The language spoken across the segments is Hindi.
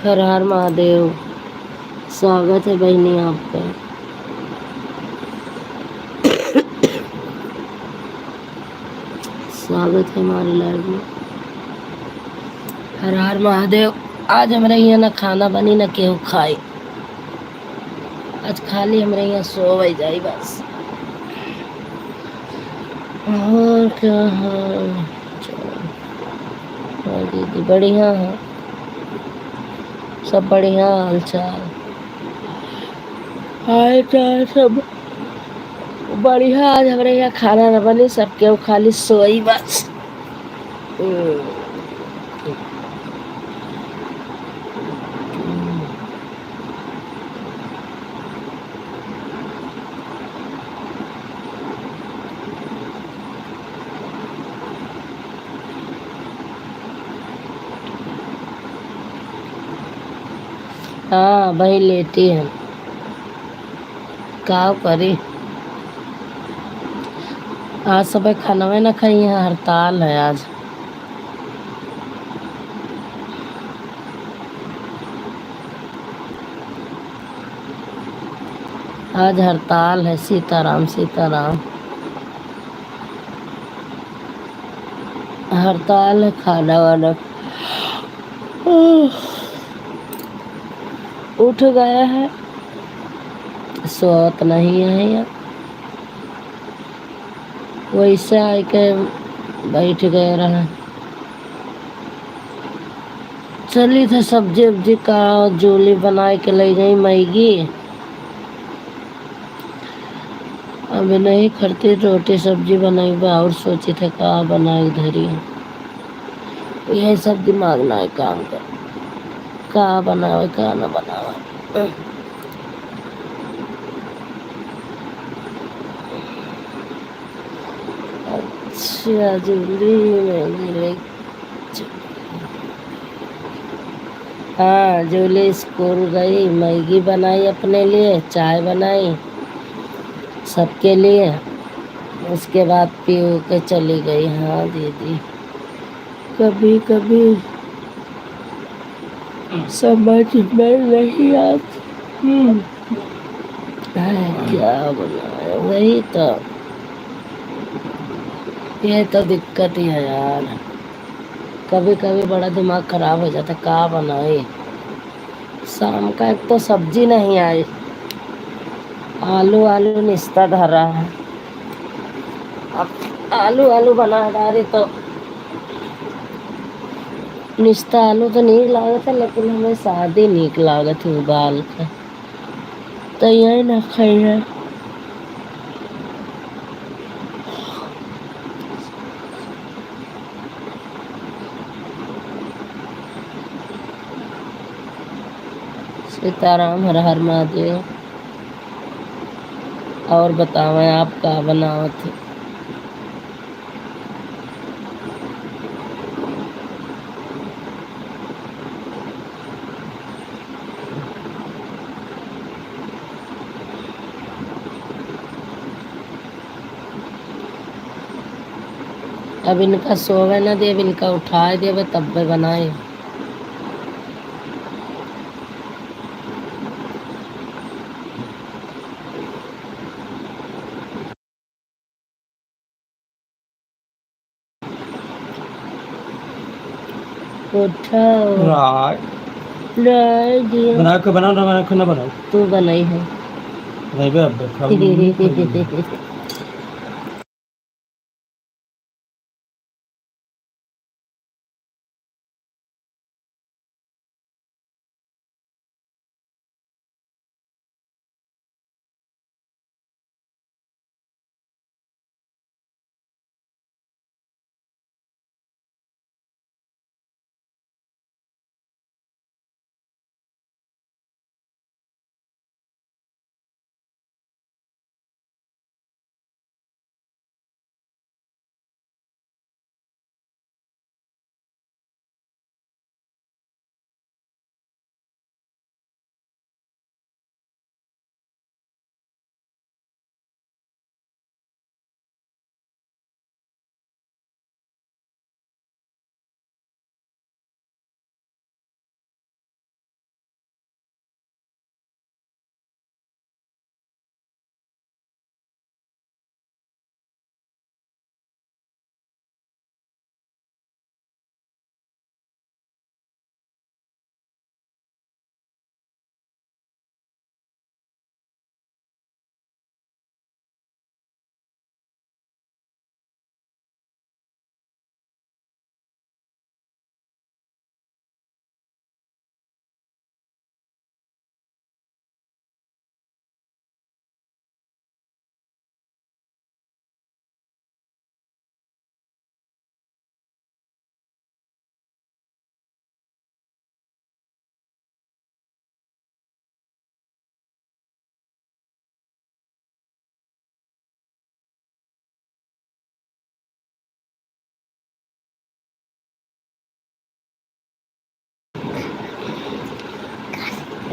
हर हर महादेव। स्वागत है बहनी आपका। स्वागत है हमारे लाइव में। हर हर महादेव। आज हमारे यहाँ ना खाना बनी ना केहू खाई। आज खाली हमारे यहाँ सो बज जाई बस। और क्या है? हाँ दीदी बढ़िया है, सब बढ़िया हाल चाल। हाल चाल सब बढ़िया। आज हमारे यहाँ खाना न बनी, सब केहू खाली सोई बस। हाँ भाई लेटी है, का करी। आज सब खाना में ना खाई है, हड़ताल है आज। आज हड़ताल है, सीताराम सीताराम। हड़ताल है खाना वाना। उठ गया है, सोत नहीं है या वैसे आके बैठ गए रहा। चली था सब्जी उब्जी का जोली बना के ले गई मैगी। अभी नहीं करती, रोटी सब्जी बनाई और सोची थे का बनाई धरी। यही सब दिमाग ना काम कर, का बनावे का ना बनावे। अच्छा जूली मैगी ले। हाँ जूली स्कूल गई, मैगी बनाई अपने लिए, चाय बनाई सबके लिए। उसके बाद पी के चली गई। हाँ दीदी कभी कभी समझ में नहीं आती है क्या बनाया। वही तो, ये तो दिक्कत ही है यार। कभी कभी बड़ा दिमाग खराब हो जाता, क्या बनाए। शाम का एक तो सब्जी नहीं आई, आलू आलू निस्ता धरा है। अब आलू आलू बना डाली तो निस्ता आलू तो नहीं लागत है, लेकिन हमें शादी नीक लागत है उबाल के। तो यही ना खाई है। सीताराम हर हर महादेव। और बतावें आप का बनावत है। अब इनका सोवे ना देव, इनका उठाए देवे तब भी बनाए। उठाओ राय नहीं दिया बना के बनाओ ना, बना के ना बनाओ। तू बनाई है। नहीं बे अब खाओ।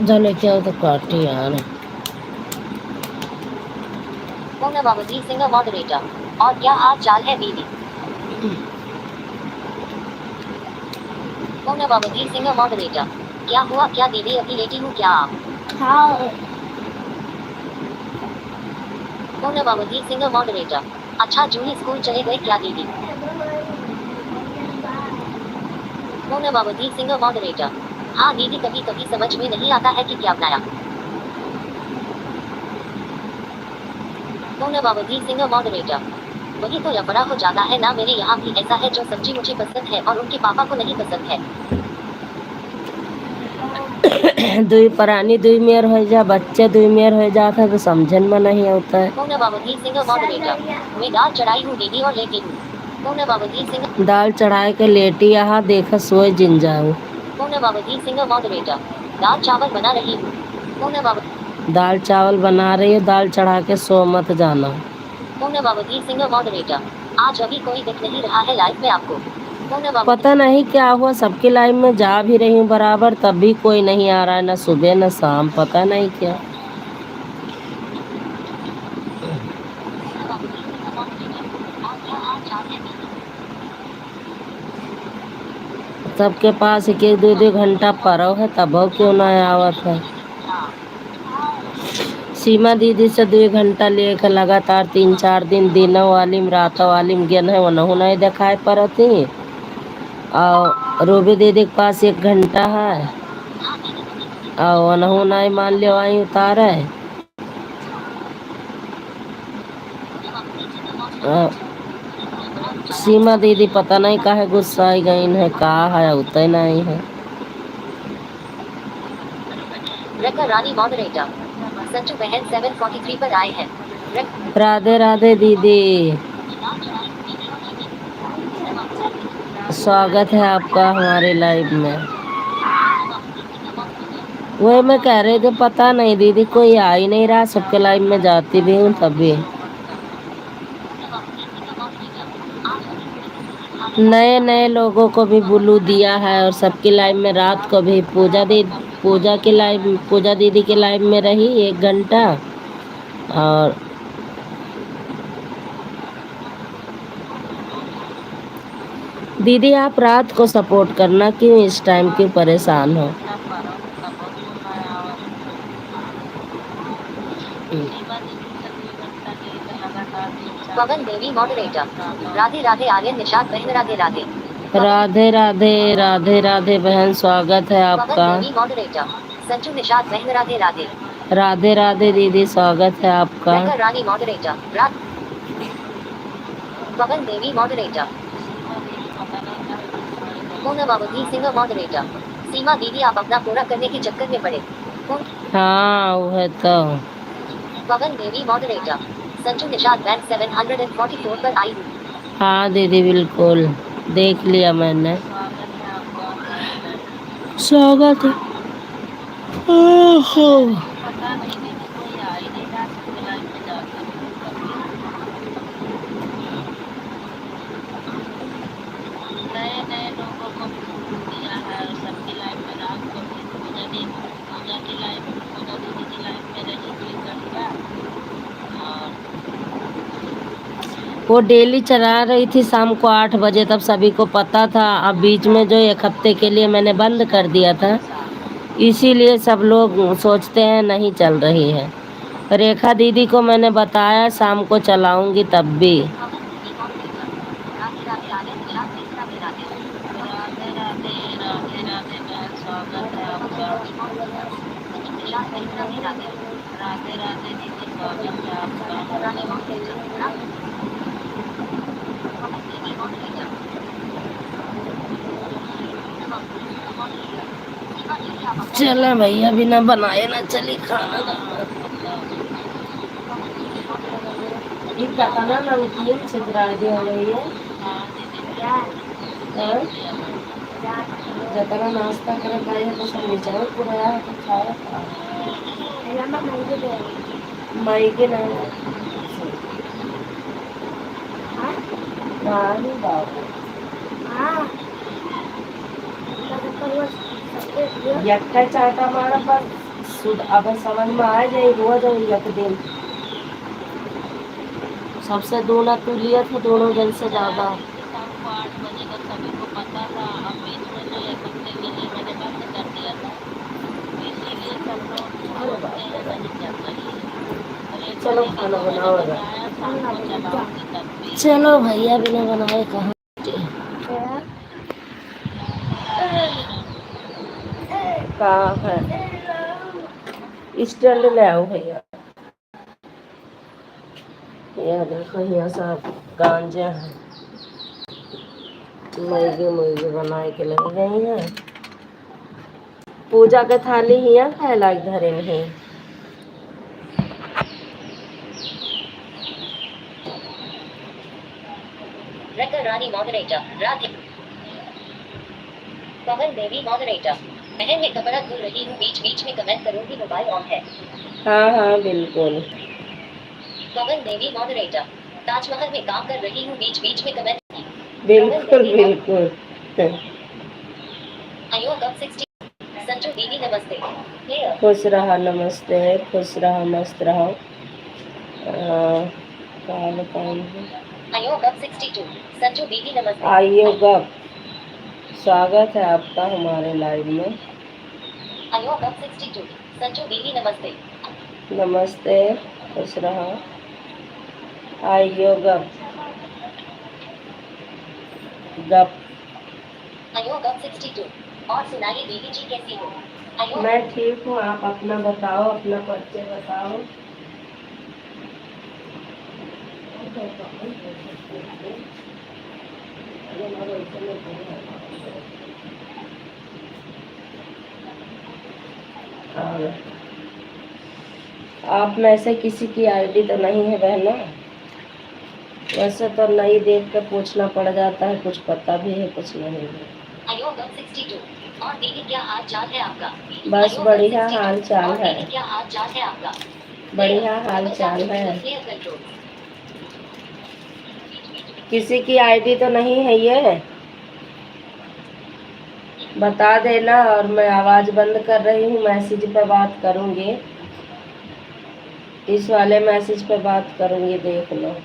जाने क्या हो तो काटी यार। पूर्णमावती सिंह मॉडरेटर। और क्या हाल चाल है दीदी? पूर्णमावती सिंह मॉडरेटर। क्या हुआ क्या दीदी, अभी लेटी हूँ क्या आप? हाँ। पूर्णमावती सिंह मॉडरेटर। अच्छा जूही स्कूल चले गए क्या दीदी? पूर्णमावती सिंह मॉडरेटर। हाँ दीदी, कभी कभी समझ में नहीं आता है कि क्या बनाया। पूर्णमावती सिंह मॉडरेटर। वही तो लफड़ा हो जाता है ना, मेरे यहाँ भी ऐसा है, जो सब्जी मुझे पसंद है और उनके पापा को नहीं पसंद है। दुई प्राणी दुई मेयर हो जा, बच्चे दुई मेयर हो जाता है तो समझन में नहीं होता है। पूर्णमावती सिंह मॉडरेटर। मैं दाल चढ़ाई हूँ दीदी और लेटी हूँ। पूर्णमावती सिंह। दाल चढ़ाए के लेटी यहाँ देखा सोए जिन जाऊँ। पूर्णमावती सिंह मॉडरेटर। दाल चावल बना रही हूँ। पूर्णमावती। दाल चावल बना रही है, दाल चढ़ा के सो मत जाना। पूर्णमावती सिंह मॉडरेटर। आज अभी कोई दिख नहीं रहा है लाइफ में आपको? पूर्णमावती। पता नहीं क्या हुआ, सबकी लाइन में जा भी रही हूँ बराबर, तब भी कोई नहीं आ रहा है, न सुबह न शाम, पता नहीं क्या। सबके पास एक एक दो दो घंटा पड़ो है, तब क्यों ना आवत है। सीमा दीदी से 2 घंटा लेकर लगातार 3-4 दिन दिनों वाली रातों वाली गेन है, वनहु नहीं दिखाई पड़ती। और रूबी दीदी के पास 1 घंटा है और वनहु नहीं मान लियो वहीं उतारे। सीमा दीदी पता नहीं काहे गुस्सा आई गई है, का है उतने नहीं है। रेखा रानी मॉडरेटर। संजू बहन 743 पर आए हैं। राधे राधे दीदी, स्वागत है आपका हमारे लाइव में। वही मैं कह रही थी, पता नहीं दीदी कोई आ ही नहीं रहा, सबके लाइव में जाती भी हूँ तभी। नए नए लोगों को भी ब्लू दिया है और सबकी लाइव में रात को भी पूजा दीदी के लाइव में रही 1 घंटा। और दीदी आप रात को सपोर्ट करना, क्यों इस टाइम क्यों परेशान हो। पवन देवी मॉडरेटर। राधे राधे आर्यन निषाद बहन, राधे राधे। राधे राधे राधे राधे बहन, स्वागत है पवन आपका। देवी मॉडरेटर। संजू निषाद बहन, राधे राधे। राधे राधे दीदी, स्वागत है आपका। रेखा रानी moderator. Pawan Devi moderator. पूर्णमावती Singh moderator. सीमा दीदी आप अपना पूरा करने के चक्कर में पड़े। हाँ वो है तो। पवन देवी मॉडरेटर। संजू निषाद बैंक 744 पर आई हूँ। हाँ दीदी बिल्कुल, देख लिया मैंने, स्वागत है। ओहो। वो डेली चला रही थी शाम को 8 बजे, तब सभी को पता था। अब बीच में जो 1 हफ्ते के लिए मैंने बंद कर दिया था, इसीलिए सब लोग सोचते हैं नहीं चल रही है। रेखा दीदी को मैंने बताया शाम को चलाऊंगी तब भी। चले भैया, बिना बनाए ना चली खाना। ये पता ना नमकीन छितरा दी हो गई है। हाँ? जतरा नाश्ता करे पाए तो सब नीचे पूरा है तो खाया था। माई के ना नहीं बाबू यक्का चाटा मारा बस सुध अब समझ में आ जाए रोज एक दिन सबसे दूना तू लिया था दोनों जन से ज्यादा। शाम को 8 बजे का सभी को पता था। अब बीच में जो 1 हफ्ते के लिए मैंने बंद कर दिया था, इसीलिए सब लोग सोचते हैं नहीं चल रही है। और 1 चलो बजे की खाना तो मैंने बनाओ बताया शाम को चलाऊंगी तब भी। चलो भैया बिना बनाए कहाँ कहाँ है स्टैंड ले आओ भैया। यह देखो यहाँ सब गांजे हैं मैगी मुर्गी बनाए के ले गई हैं। पूजा के थाली हिया खाए घरे में ही। रकर रानी मॉडरेटर राधे पवन देवी मॉडरेटर। बहन मैं कपड़ा धुल रही हूँ, बीच बीच में कमेंट करूंगी, मोबाइल ऑन है। हाँ हाँ बिल्कुल पवन देवी मॉडरेटर। ताजमहल में काम कर रही हूँ, बीच बीच में कमेंट। बिल्कुल बिल्कुल आयोग अब 60। संजू दीदी नमस्ते। Here। खुश रहा नमस्ते खुश रहा मस्त रहो। क्या बताएंगे आयोग अब 62। संजू दीदी नमस्ते। आइयो गप स्वागत है आपका हमारे लाइव में। आयोग अब 62। संजू दीदी नमस्ते। नमस्ते खुश रहो आइयो गप गप। आयोग अब 62। और सुनाइए दीदी जी कैसी हो। आयोग मैं ठीक हूँ आप अपना बताओ अपना परिचय बताओ। और आप में से किसी की आईडी तो नहीं है बहना। वैसे तो नहीं देख कर पूछना पड़ जाता है कुछ पता भी है कुछ नहीं है। आयोग अब 62। और दीदी क्या हाल चाल है आपका। बस आयोग अब बढ़िया 62। हाल चाल और है दीदी क्या हाल चाल है आपका। बढ़िया हाल चाल है। Clear control। किसी की आईडी तो नहीं है ये बता देना और मैं आवाज बंद कर रही हूँ मैसेज पे बात करूँगी इस वाले मैसेज पे बात करूँगी देख लो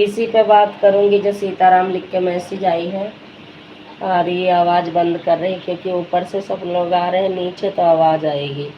इसी पे बात करूँगी जो सीताराम लिख के मैसेज आई है। और ये आवाज़ बंद कर रही क्योंकि ऊपर से सब लोग आ रहे हैं नीचे तो आवाज़ आएगी।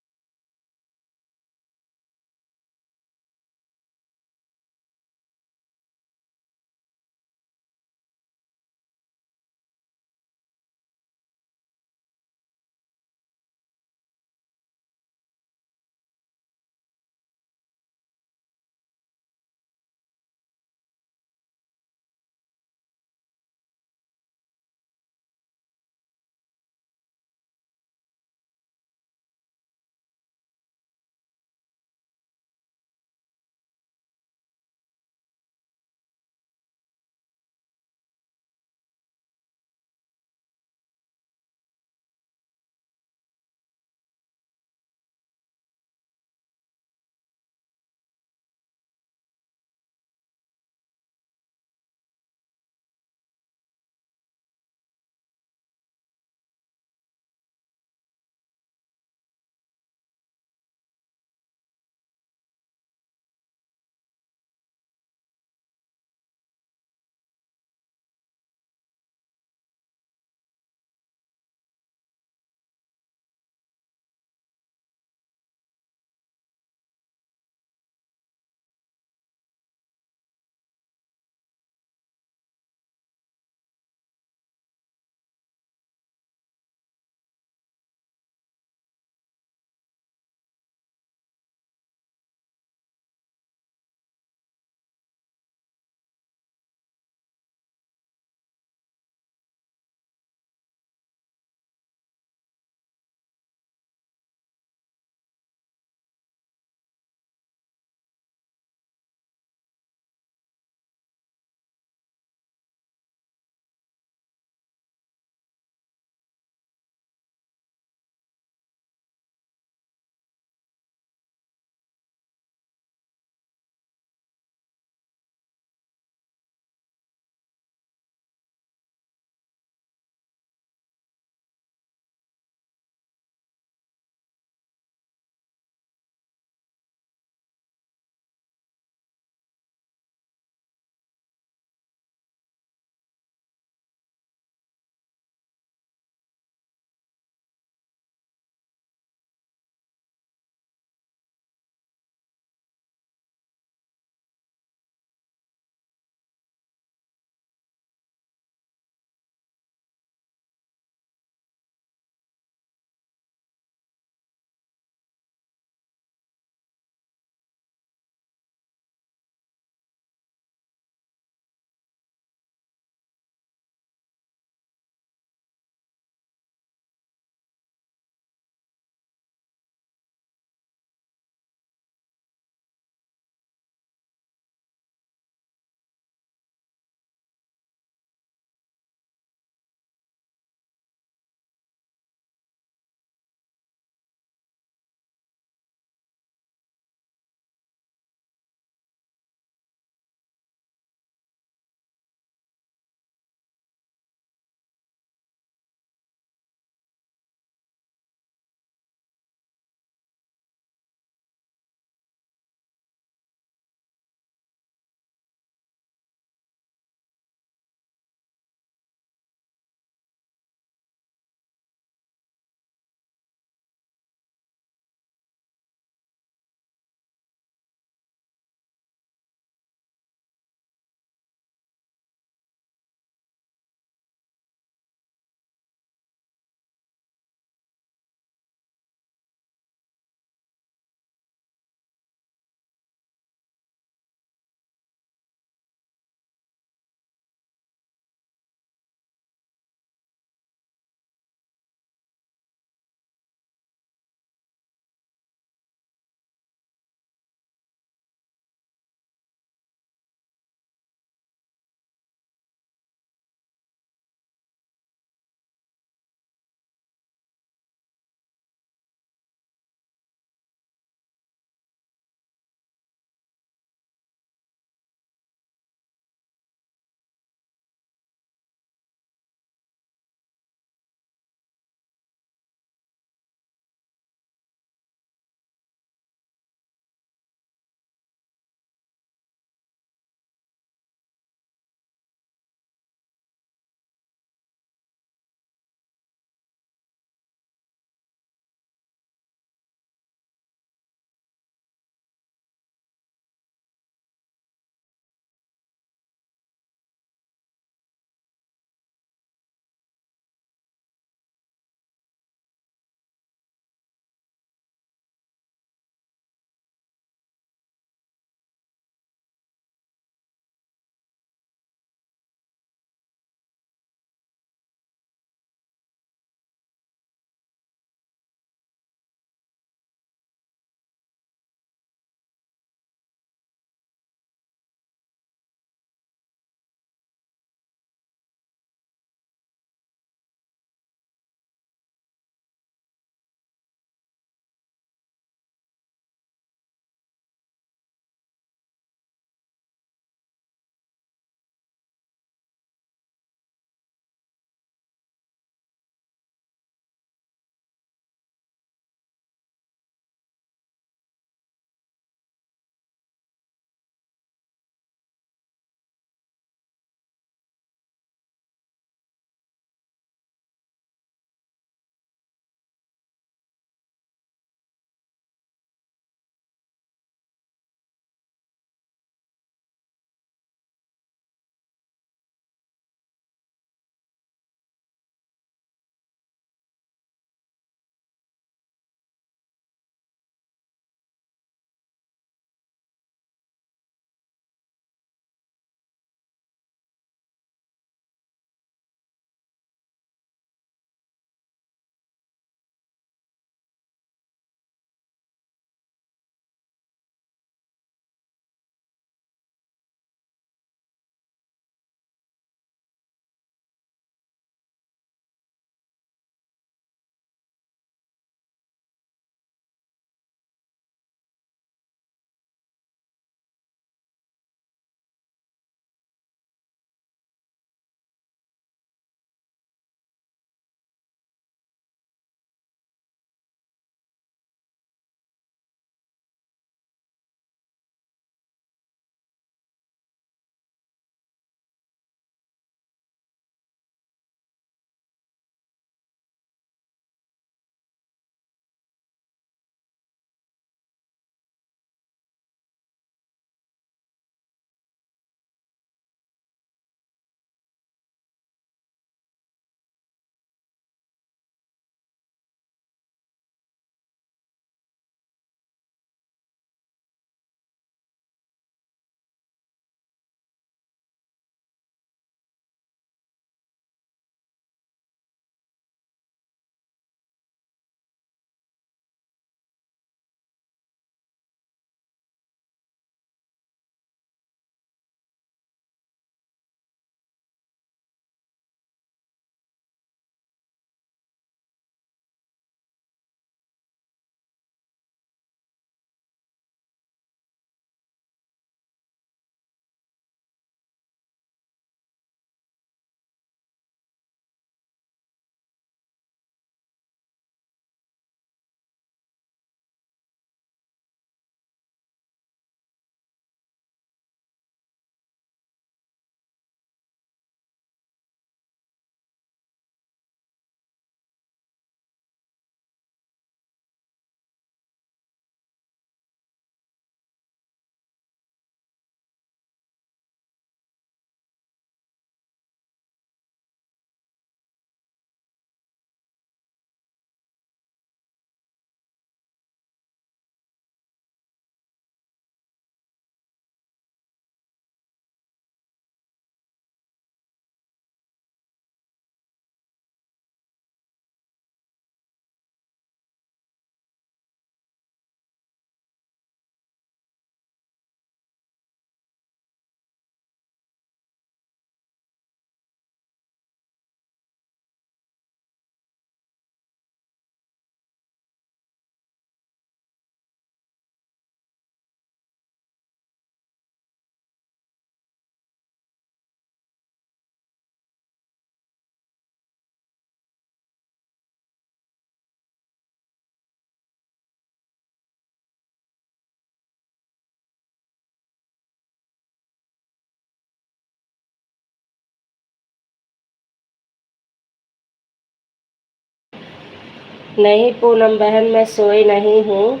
नहीं पूनम बहन, मैं सोई नहीं हूँ।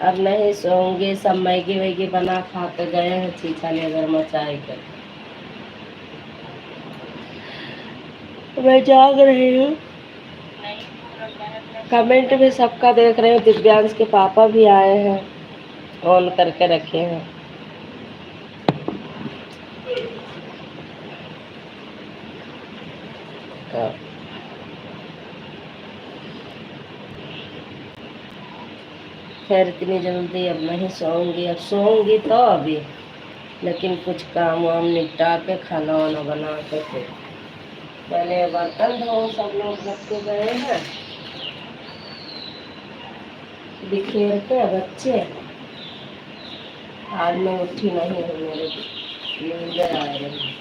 अब नहीं सोऊंगी। सब मैगी वैगी बना खा के गए हैं, चीचा ने घर मचाए कर। मैं जाग रही हूँ। कमेंट भी सबका देख रहे हो। दिव्यांश के पापा भी आए हैं, ऑन करके रखे हैं। खैर इतनी जल्दी अब नहीं सोऊंगी। अब सोऊंगी तो अभी, लेकिन कुछ काम वाम निपटा के खाना वाना बना के फिर पहले बर्तन धो। सब लोग रख के गए हैं बिखेर के बच्चे। आज मैं उठी नहीं हूँ, मेरे नींद आ रही।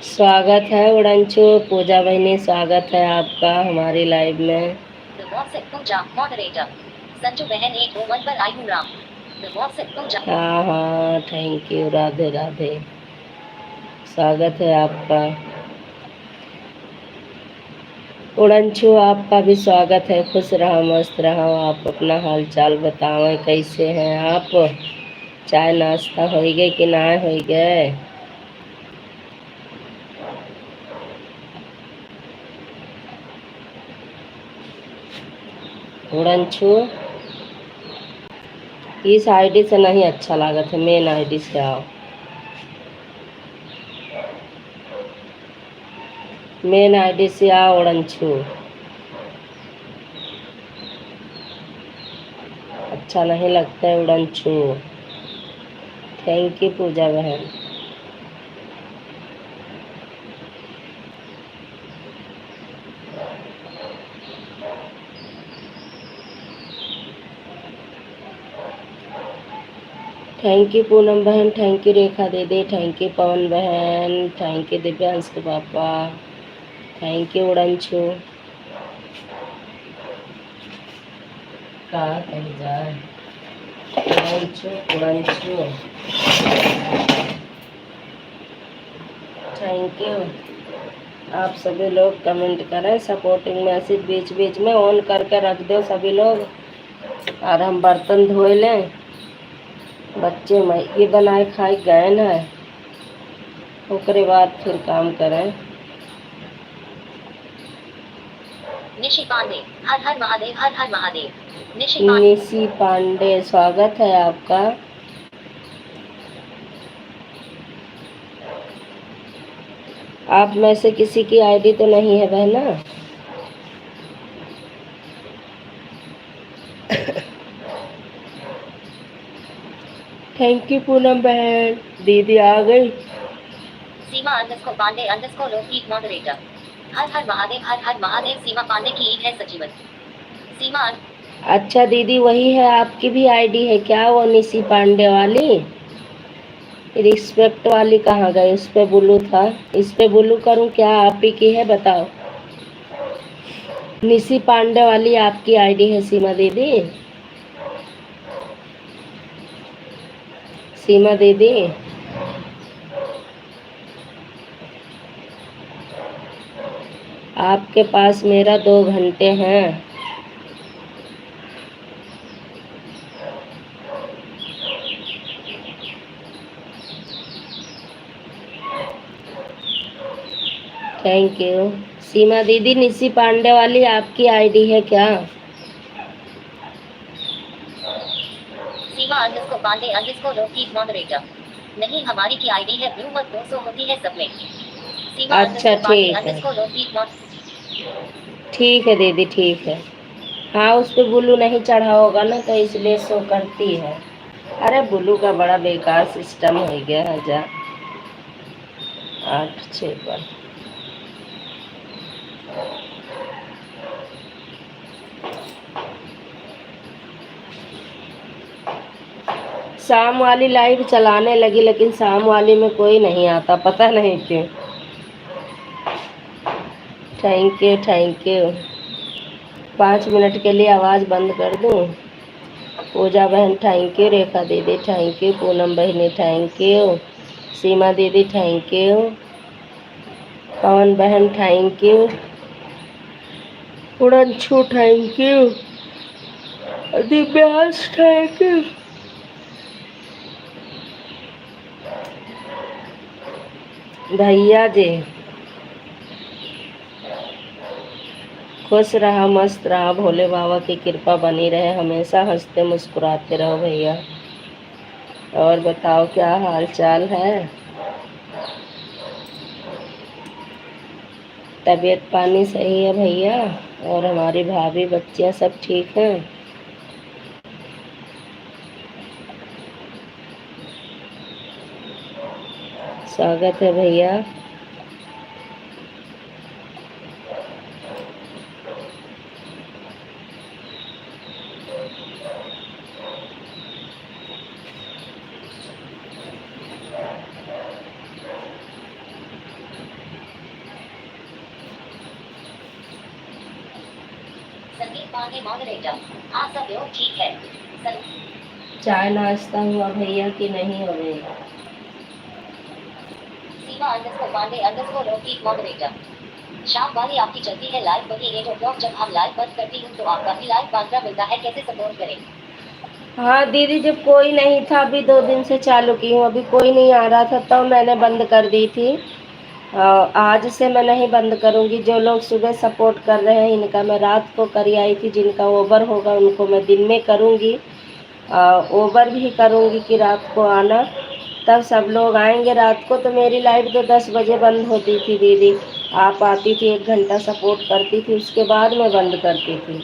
स्वागत है उड़नचू। पूजा बहनी, स्वागत है आपका हमारी लाइव में। संजू बहन 801 पर आई हूँ राम। हाँ हाँ, थैंक यू। राधे राधे, स्वागत है आपका। उड़नचू आपका भी स्वागत है। खुश रहो, मस्त रहो। आप अपना हाल चाल बताओ, कैसे हैं आप? चाय नाश्ता हो गए कि ना हो गए? उड़नछू इस आईडी से नहीं अच्छा लागत है, मेन आईडी से आओ। मेन आईडी से आओ उड़नछू। अच्छा नहीं लगता है उड़नछू। थैंक यू पूजा बहन। थैंक यू पूनम बहन, थैंक यू रेखा दीदी, थैंक यू पवन बहन, थैंक यू दिव्यांश के पापा, थैंक यू उड़नछू। कहाँ कहीं जाए उड़नछू उड़नछू। Thank you. आप सभी लोग कमेंट करें, सपोर्टिंग मैसेज बीच बीच में ऑन करके रख दो सभी लोग। और हम बर्तन धोए लें। बच्चे मैगी बनाए खाए गए न, उसके बाद फिर काम करें। निशि पांडे, हर हर महादेव, हर हर महादेव। निशि पांडे, स्वागत है आपका। आप में से किसी की आईडी तो नहीं है बहना? थैंक यू पूनम बहन, दीदी आ गई। सीमा अंडरस्कोर पांडे अंडरस्कोर लोकगीत मॉडरेटर। हर हर महादेव, हर हर महादेव। सीमा पांडे की ईद है सजीवन। सीमा, अच्छा दीदी वही है, आपकी भी आईडी है क्या वो निशी पांडे वाली? रिस्पेक्ट वाली कहाँ गई? उस पे ब्लू था, इस पे ब्लू करूँ क्या? आप ही की है बताओ। निशी पांडे वाली आपकी आईडी है सीमा दीदी? सीमा दीदी, आपके पास मेरा 2 घंटे हैं। थैंक यू सीमा दीदी। निशी पांडे वाली आपकी आईडी है क्या? सीमा अंडरस्कोर पांडे अंडरस्कोर लोकगीत मॉडरेटर। नहीं, हमारी की आईडी है ब्लू मत 200 होती है सब में। सीमा अच्छा ठीक है, ठीक है दीदी, ठीक है। हाँ उस पर ब्लू नहीं चढ़ा होगा ना, तो इसलिए शो करती है। अरे ब्लू का बड़ा बेकार सिस्टम हो गया है। जा 8-6 पर शाम वाली लाइव चलाने लगी, लेकिन शाम वाली में कोई नहीं आता, पता नहीं क्यों। Thank you thank you. 5 minute के लिए आवाज़ बंद कर दूँ? पूजा बहन थैंक यू, रेखा दीदी थैंक यू, पूनम बहनी थैंक यू, सीमा दीदी थैंक यू, पवन बहन थैंक यू, उड़नछू thank you, Divyansh thank you. भैया जी खुश रहा, मस्त रहा, भोले बाबा की कृपा बनी रहे, हमेशा हंसते मुस्कुराते रहो भैया। और बताओ क्या हाल चाल है? तबीयत पानी सही है भैया? और हमारी भाभी बच्चियां सब ठीक हैं? स्वागत है भैया। संदीप पांडे मॉडरेटर, आप सब लोग ठीक है? चाय नाश्ता हुआ भैया कि नहीं अभी? Seema underscore Pandey underscore Rafiq moderator, शाम वाली आपकी चलती है लाइव वही 8 o'clock, जब हम लाइव बंद करती हूँ तो आपका भी लाइव बांद्रा मिलता है, कैसे सपोर्ट करें? हाँ दीदी, जब कोई नहीं था, अभी 2 दिन से चालू की हूँ, अभी कोई नहीं आ रहा था तो मैंने बंद कर दी थी। आज से मैं नहीं बंद करूँगी। जो लोग सुबह सपोर्ट कर रहे हैं इनका मैं रात को करी आई थी, जिनका ओवर होगा उनको मैं दिन में करूँगी। ओवर भी करूँगी कि रात को आना, तब सब लोग आएंगे रात को। तो मेरी लाइव तो 10 बजे बंद होती थी दीदी, आप आती थी 1 घंटा सपोर्ट करती थी, उसके बाद मैं बंद करती थी।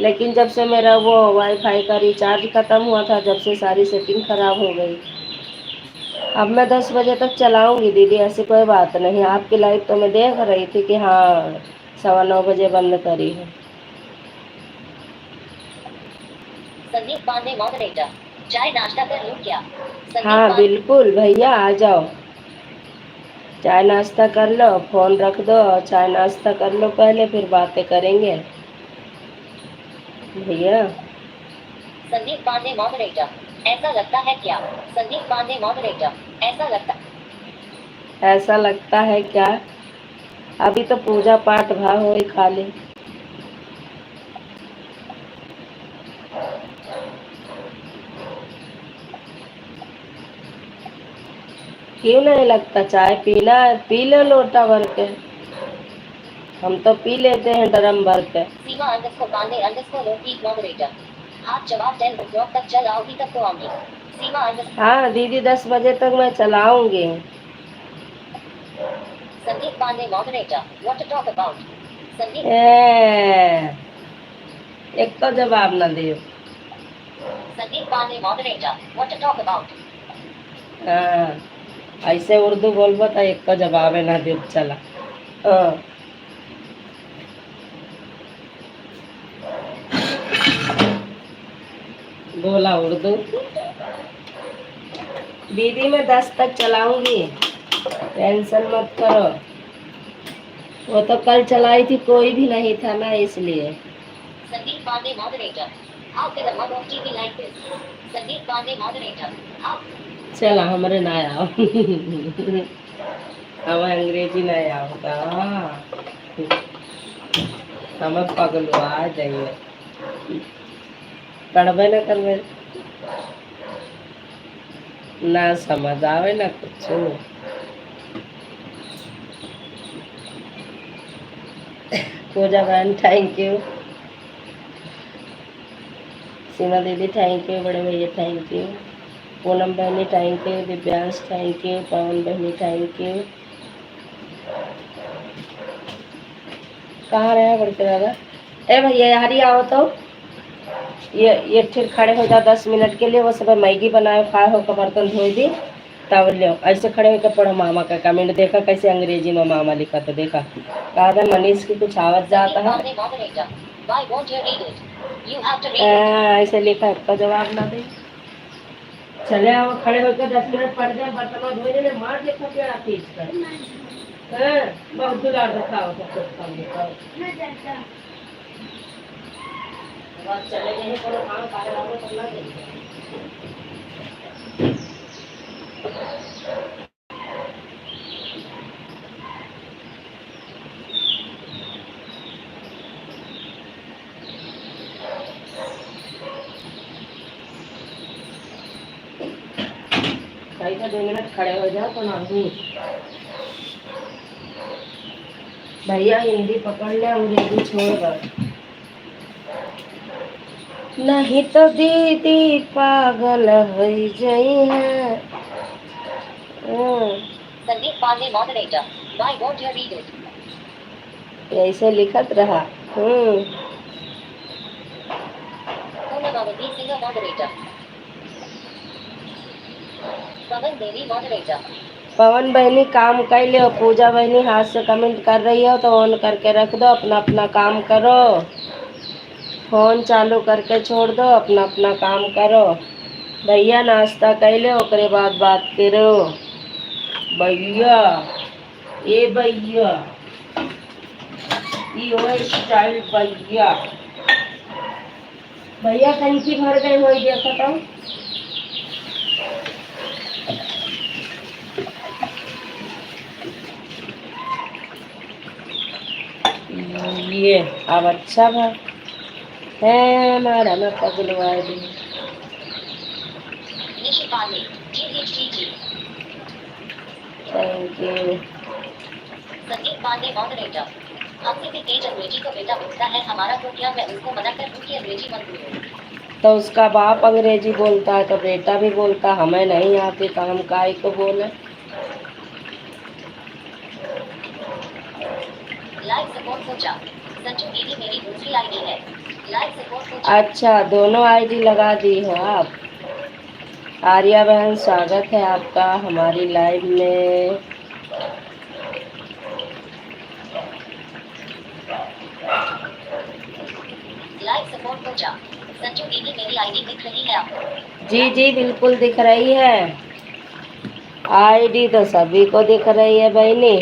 लेकिन जब से मेरा वो वाईफाई का रिचार्ज ख़त्म हुआ था, जब से सारी सेटिंग ख़राब हो गई। अब मैं 10 बजे तक चलाऊंगी दीदी, ऐसी कोई बात नहीं। आपकी लाइव तो मैं देख रही थी कि हाँ 9:15 बजे बंद करी है। संदीप पांडे मॉडरेटर, चाय नाश्ता कर लूं क्या? हाँ बिल्कुल भैया, आ जाओ, चाय नाश्ता कर लो, फ़ोन रख दो और चाय नाश्ता कर लो पहले, फिर बातें करेंगे भैया। संदीप पांडे मॉडरेटर, ऐसा लगता है क्या? संदीप पांडे मॉडरेटर, ऐसा लगता है क्या? अभी तो पूजा पाठ भा हो रही खाली। क्यों नहीं लगता? चाय पीना है, पी लो लोटा भर के, हम तो पी लेते हैं ड्रम भर के। Seema underscore Pandey underscore Rafiq moderator, आप जवाब 10 o'clock तक चल आओगी तब तो आऊंगी। सीमा अंडरस्कोर हाँ दीदी 10 बजे तक मैं चलाऊंगी। Sandeep Pandey moderator, what to talk about? Sandeep एक तो जवाब ना दियो। Sandeep Pandey moderator, what to talk about? हाँ, ऐसे उर्दू बोलबो तो एक तो जवाब ना दियो। चला हाँ। बोला उर्दू। दीदी मैं 10 तक चलाऊंगी, टेंशन मत करो। वो तो कल चलाई थी, कोई भी नहीं था ना, इसलिए। Sandeep Pandey moderator, how can a mug of TV like this? Sandeep Pandey moderator, how? चला हमरे ना आओ हम अंग्रेजी नहीं आओगा, हम पगलुआ जाइए, पढ़बे न करबे, ना समझ आवे ना कुछ। पूजा बहन थैंक यू, सीमा दीदी थैंक यू, बड़े भैया थैंक यू, पूनम बहनी thank you, Divyansh thank you, Pawan बहनी थैंक यू। कहाँ रहे बड़के दादा? ए भैया यार ही आओ तो, ये फिर खड़े हो जाओ 10 मिनट के लिए। वो सब मैगी बनाए खाए हो का बर्तन धोई दी, तब लो ऐसे खड़े होकर पढ़ो मामा का कमेंट। देखा कैसे अंग्रेजी में मामा लिखा था, देखा? कहा था मनीष की कुछ आवाज जाता है, ऐसे लिखा है, इसका जवाब ना दे। चले आओ, खड़े होकर 10 मिनट पड़ जाए, बर्तन धोने में मार देखो क्या पीस कर। हाँ, बहुत दुलार रखाओ तो कुछ काम बताओ। बस चले गए हैं, कोनो काम कर रहा हो तो ना देंगे। कहीं तो 2 मिनट खड़े हो जाओ तो नहीं। भैया हिंदी पकड़ ले, अंग्रेजी छोड़ दो। नहीं तो दीदी पागल हो गई है। Sandeep Pandey moderator, why won't you read it? ऐसे लिखत रहा। Poonam Awadhi Singh moderator, Pawan Devi moderator. पवन बहनी काम कर लो, पूजा बहनी हाथ से कमेंट कर रही हो तो ऑन करके रख दो, अपना अपना काम करो। फोन चालू करके छोड़ दो, अपना अपना काम करो। भैया नाश्ता कर लो, ओकरे बाद बात करो। भैया, ए भैया, ये हो स्टाइल भैया। भैया टंकी भर गए हो, देखो तो। ये अब अच्छा है हमारा में पगलवा दी। Nishi Pandey, GHGG, thank you. Sandeep Pandey moderator. हमसे भी तेज अंग्रेजी को बेटा बोलता है हमारा, तो क्या मैं उसको मना कर दूं कि अंग्रेजी मत बोलो? तो उसका बाप अंग्रेजी बोलता है तो बेटा भी बोलता, हमें नहीं आती तो हम काय को बोले। लाइव सपोर्ट पूजा, संजू दीदी मेरी दूसरी आईडी है, लाइव सपोर्ट पूजा। अच्छा, दोनों आईडी लगा दी हो आप। आर्या बहन, स्वागत है आपका हमारी लाइव में। लाइव सपोर्ट पूजा, संजू दीदी मेरी आईडी दिख रही है आपको? जी जी बिल्कुल दिख रही है, आईडी तो सभी को दिख रही है बहनी,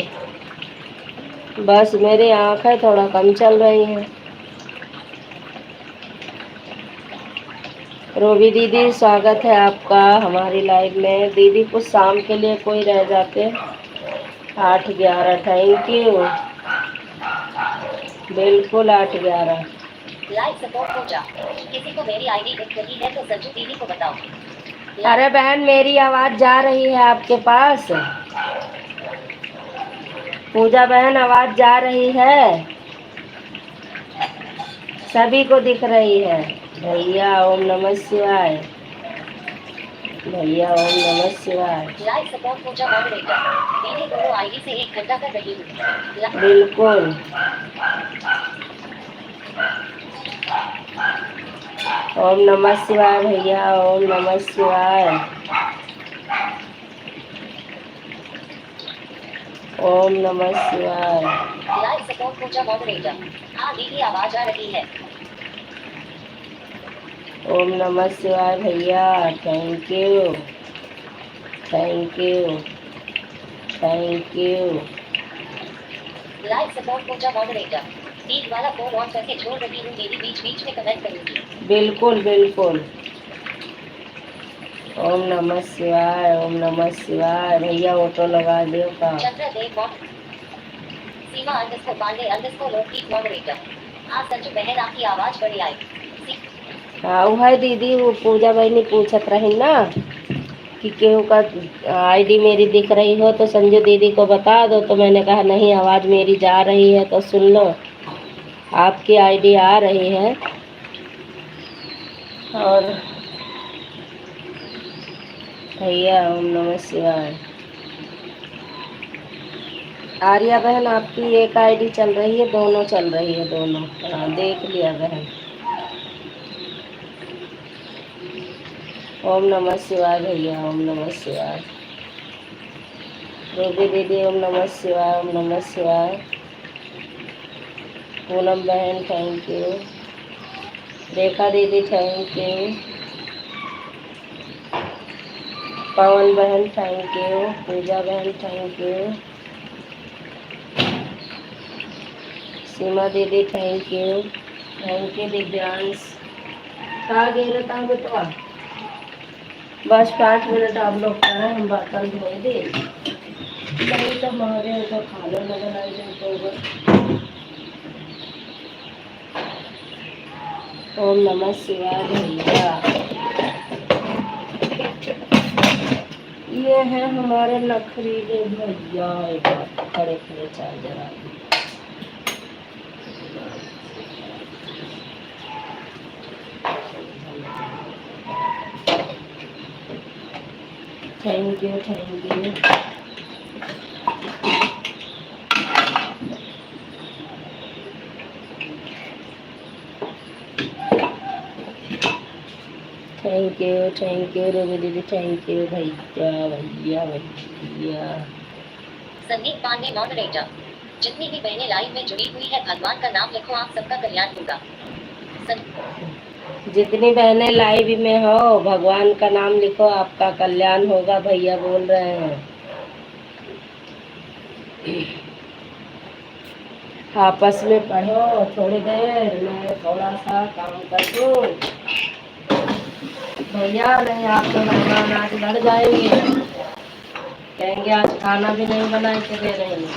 बस मेरी आंखें थोड़ा कम चल रही हैं। रोबी दीदी, स्वागत है आपका हमारी लाइव में। दीदी कुछ शाम के लिए कोई रह जाते 8-11। थैंक यू, बिल्कुल 8-11। लाइव सपोर्ट पूजा, किसी को मेरी आईडी दिख रही है तो संजू दीदी को बताओ। अरे बहन, मेरी आवाज जा रही है आपके पास? पूजा बहन, आवाज जा रही है? सभी को दिख रही है। भैया ओम नमः शिवाय, भैया ओम नमः शिवाय। लाइव सपोर्ट पूजा मॉडरेटर, दीदी दोनों आईडी से 1 घंटा कर रही हूँ। बिल्कुल। ओम नमः शिवाय भैया, ओम नमः शिवाय, ओम नमः शिवाय। लाइव सपोर्ट पूजा मॉडरेटर, हाँ दीदी आवाज आ रही है। ओम नमः शिवाय भैया, thank you, thank you, thank you. Live support Pooja moderator, speed वाला फोन ऑन करके छोड़ रही हूँ, दीदी बीच बीच में कमेंट करूंगी। बिल्कुल बिल्कुल। ओम नमः शिवाय, ओम नमः शिवाय भैया, ऑटो लगा दो का। चंद्रदेव मॉड, सीमा अंडरस्कोर पांडे अंडरस्कोर लोकदीप मॉडरेटर, हाँ संजू बहन आपकी आवाज बड़ी आई। हाँ वो है दीदी, वो पूजा बहनी पूछत रही ना कि केहू का आईडी मेरी दिख रही हो तो संजू दीदी को बता दो, तो मैंने कहा नहीं, आवाज़ मेरी जा रही है तो सुन लो, आपकी आईडी आ रही है। और भैया ओम नमः शिवाय। आर्या बहन, आपकी एक आईडी चल रही है, दोनों चल रही है, दोनों। हाँ देख लिया बहन। ओम नमः शिवाय भैया, ओम नमः शिवाय। रूबी दीदी ओम नमः शिवाय, ओम नमः शिवाय। पूनम बहन थैंक यू, रेखा दीदी थैंक यू। पवन बहन थैंक यू, पूजा बहन थैंक यू, सीमा दीदी थैंक यू दिव्यांश। कहाँ गए था बेटवा? बस 5 मिनट आप लोग का है, हम बर्तन धोए दे नहीं तो हमारे तो खाना नजर आ जाए तो। ओम नमः शिवाय भैया। ये है हमारे नखरीले भैया, खड़े खड़े चार्जर आ गए। Thank you thank you. Thank you Ruby दीदी, थैंक यू भैया भैया भैया। संदीप पांडे मॉडरेटर। जितनी भी बहनें लाइव में जुड़ी हुई है, भगवान का नाम लिखो, आप सबका कल्याण होगा। जितनी बहनें लाइव में हो, भगवान का नाम लिखो, आपका कल्याण होगा, भैया बोल रहे हैं। आपस में पढ़ो थोड़ी देर, मैं थोड़ा सा काम कर दूं। भैया नहीं, आप तो मेहमान आज लड़ जाएंगे, कहेंगे आज खाना भी नहीं बना के दे रहे हैं।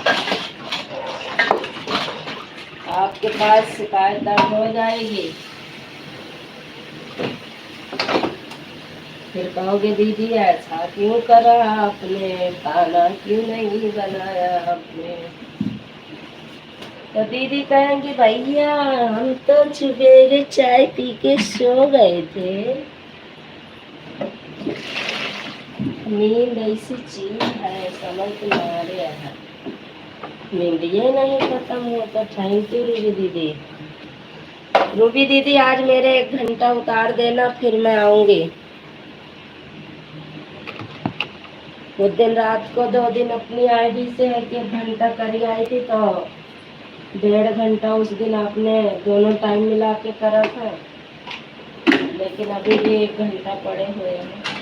आपके पास शिकायत दर्ज हो जाएगी। फिर कहोगे दीदी ऐसा क्यों करा आपने, खाना क्यों नहीं बनाया आपने। तो दीदी कहेंगी भैया हम तो सवेरे चाय पी के सो गए थे। नींद ऐसी चीज है, समझ तुम्हारे है, नींद ये नहीं खत्म होता। थैंक यू रूबी दीदी। रूबी दीदी आज मेरे 1 घंटा उतार देना, फिर मैं आऊंगी। उस दिन रात को 2 दिन अपनी आईडी से 1 घंटा करी आई थी, तो 1.5 घंटा उस दिन आपने दोनों टाइम मिला के करा था, लेकिन अभी भी 1 घंटा पड़े हुए हैं।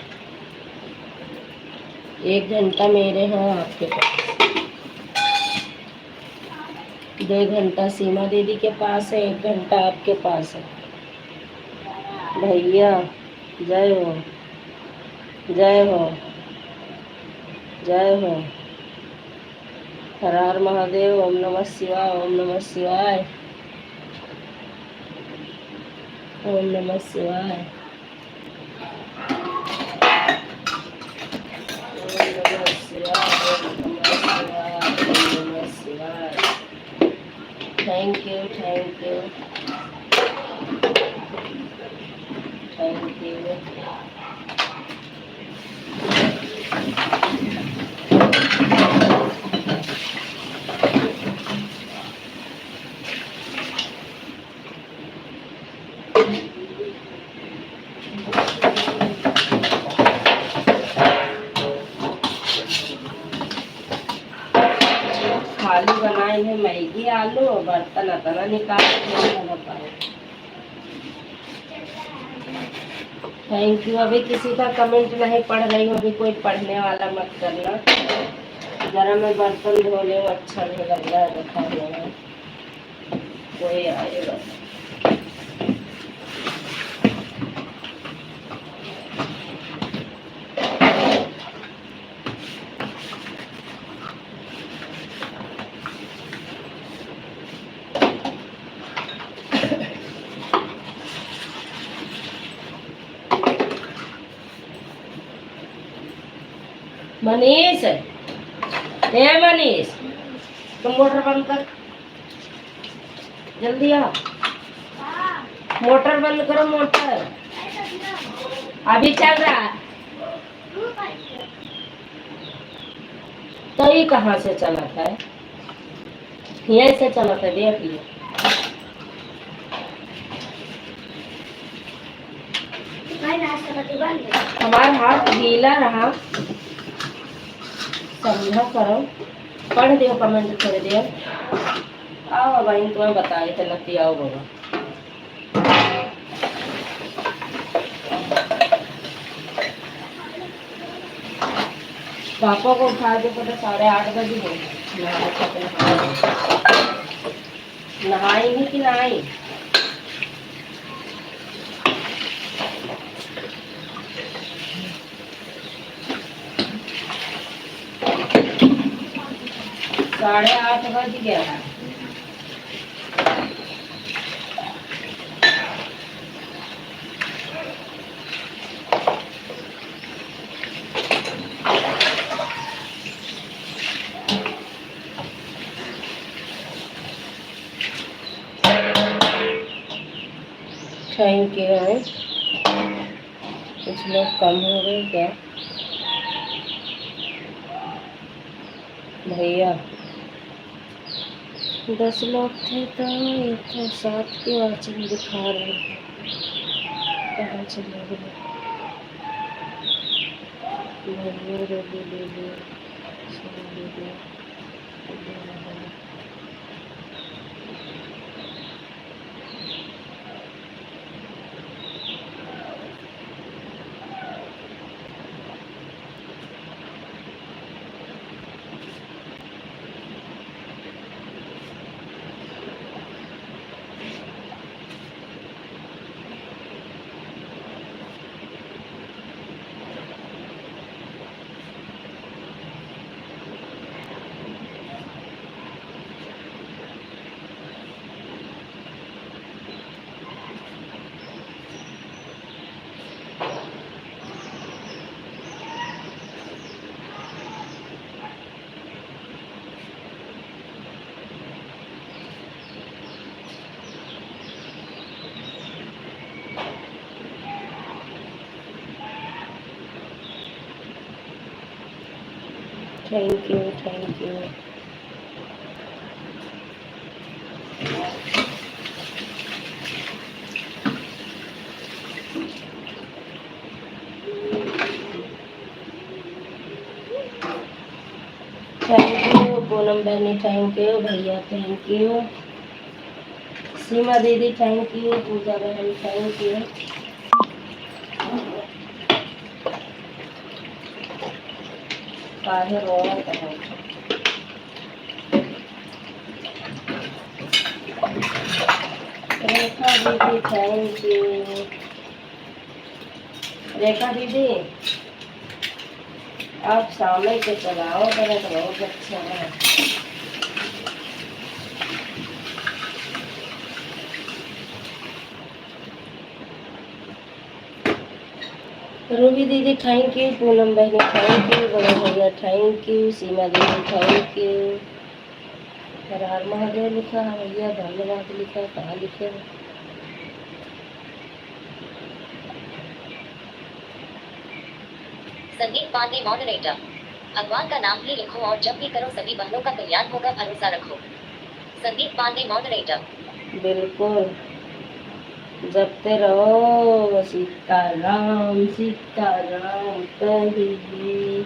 1 घंटा मेरे हैं आपके पास, 2 घंटा सीमा दीदी के पास है, 1 घंटा आपके पास है। भैया जय हो जय हो जय हो, हर हर महादेव, ओम नमः शिवाय, ओम नमः शिवाय, ओम नमः शिवाय, ओम नमः शिवाय, ओम नमः शिवाय। Thank you thank you thank you. खाली बनाए हैं मैगी आलू, बर्तन अतना निकाल के पाए। Thank you. अभी किसी का कमेंट नहीं पढ़ रही हूँ, अभी कोई पढ़ने वाला मत करना, जरा मैं बर्तन धो ले, अच्छा नहीं लग रहा है दिखाने में, कोई आएगा। मनीष, ए मनीष, तुम मोटर बंद कर, जल्दी आ, मोटर बंद करो, मोटर अभी चल रहा है। तो ये कहाँ से चला था? यहीं से चला था, देख लियो। हमारा हाथ गीला रहा, समझा करो, पढ़ दियो कमेंट थोड़ी देर। आओ भाई, तुम्हें बताए थे नती, आओ बाबा। पापा को उठा के पता 8:30 बजे गए। नहाई नहीं कि नहाई? साढ़े 8 बज गया है। थैंक यू है। कुछ लोग कम हो गए क्या भैया? 10 लोग थे तो ये तो 7 की वाचिंग दिखा रहे हैं। कहाँ चले गए भैया? रोटी ले लो, सब ले लो। Thank you, thank you. Thank you Poonam बहनी, थैंक यू भैया, थैंक यू सीमा दीदी, थैंक यू पूजा बहन, थैंक यू। काहे रोना है? रेखा दीदी, थैंक यू। रेखा दीदी आप सामने के चलाओ करें तो बहुत अच्छा है। रूबी दीदी थैंक यू, पूनम बहनी थैंक यू, बड़े भैया थैंक यू, सीमा दीदी थैंक यू। हर हर महादेव लिखा है भैया, धन्यवाद लिखा है, कहाँ लिखे है? संदीप पांडे मॉडरेटर। भगवान का नाम भी लिखो और जब भी करो सभी बहनों का कल्याण होगा, भरोसा रखो। संदीप पांडे मॉडरेटर। बिल्कुल जपते रहो सीताराम सीताराम कहिए।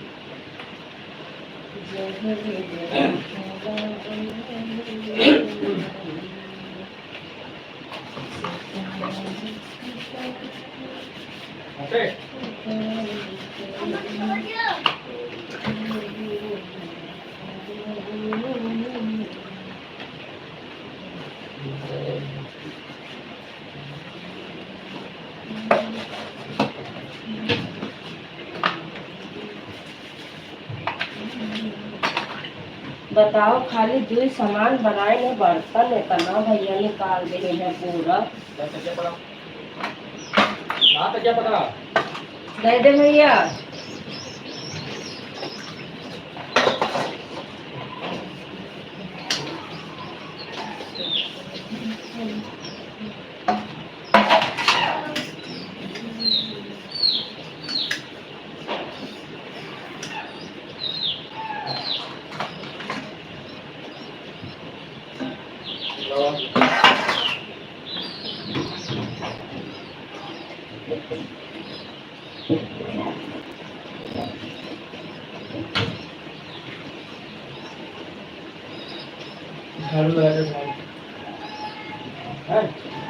बताओ खाली 2 सामान बनाए ने बर्तन इतना भैया निकाल दे हैं पूरा। दे दे भैया।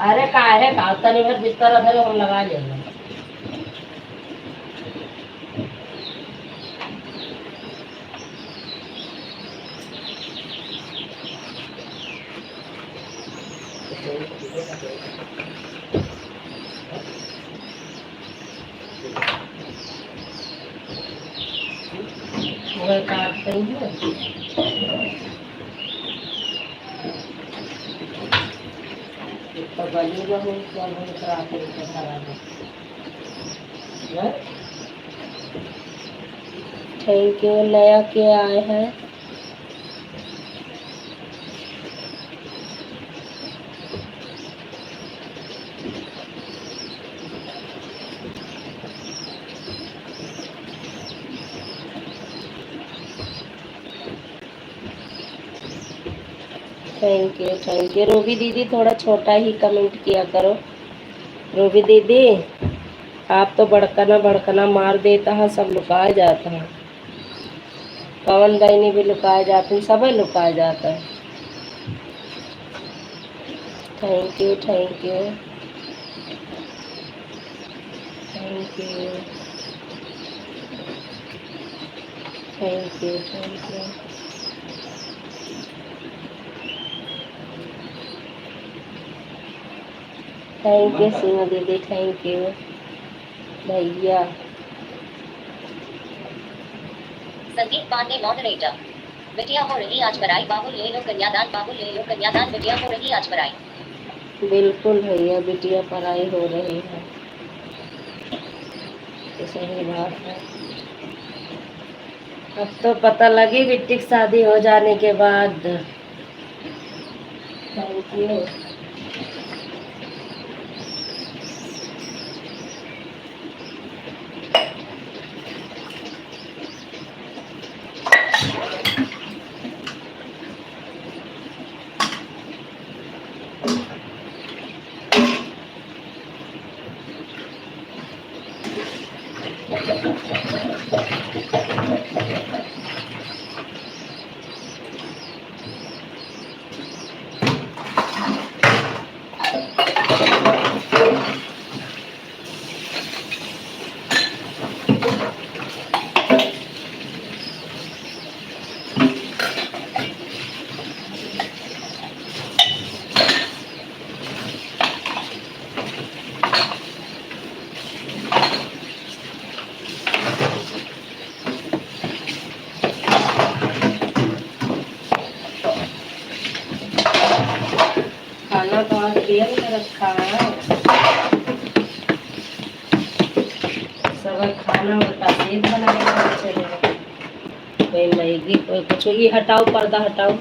अरे काहे का तनी भर बिस्तर है हम लगा लेंगे। वह काट रही है। तो गली में हूँ क्या हूँ कराते हैं। Thank you. नया क्या आए हैं? Thank you thank you. Ruby दीदी थोड़ा छोटा ही कमेंट किया करो। रूबी दीदी आप तो भड़कना भड़कना मार देता है, सब लुकाया जाता है। पवन भाई ने भी लुकाया जाते हैं, सब लुकाया जाता है। Thank you thank you thank you thank you thank you. Thank you Seema दीदी, थैंक यू भैया। संदीप पांडे मॉडरेटर। बिटिया हो रही आज पराई, बाबुल ले लो कन्यादान, बाबुल ले लो कन्यादान, बिटिया हो रही आज पराई। बिल्कुल भैया, बिटिया पढ़ाई हो रही है तो सही बात है। अब तो पता लगी बिट्टी की शादी हो जाने के बाद। Thank you. खाना तो आज देर में रखा है, सब खाना उल्टा सीध बनाएगा। चलेगा कोई मैगी कोई कुछ। ये हटाओ, पर्दा हटाओ।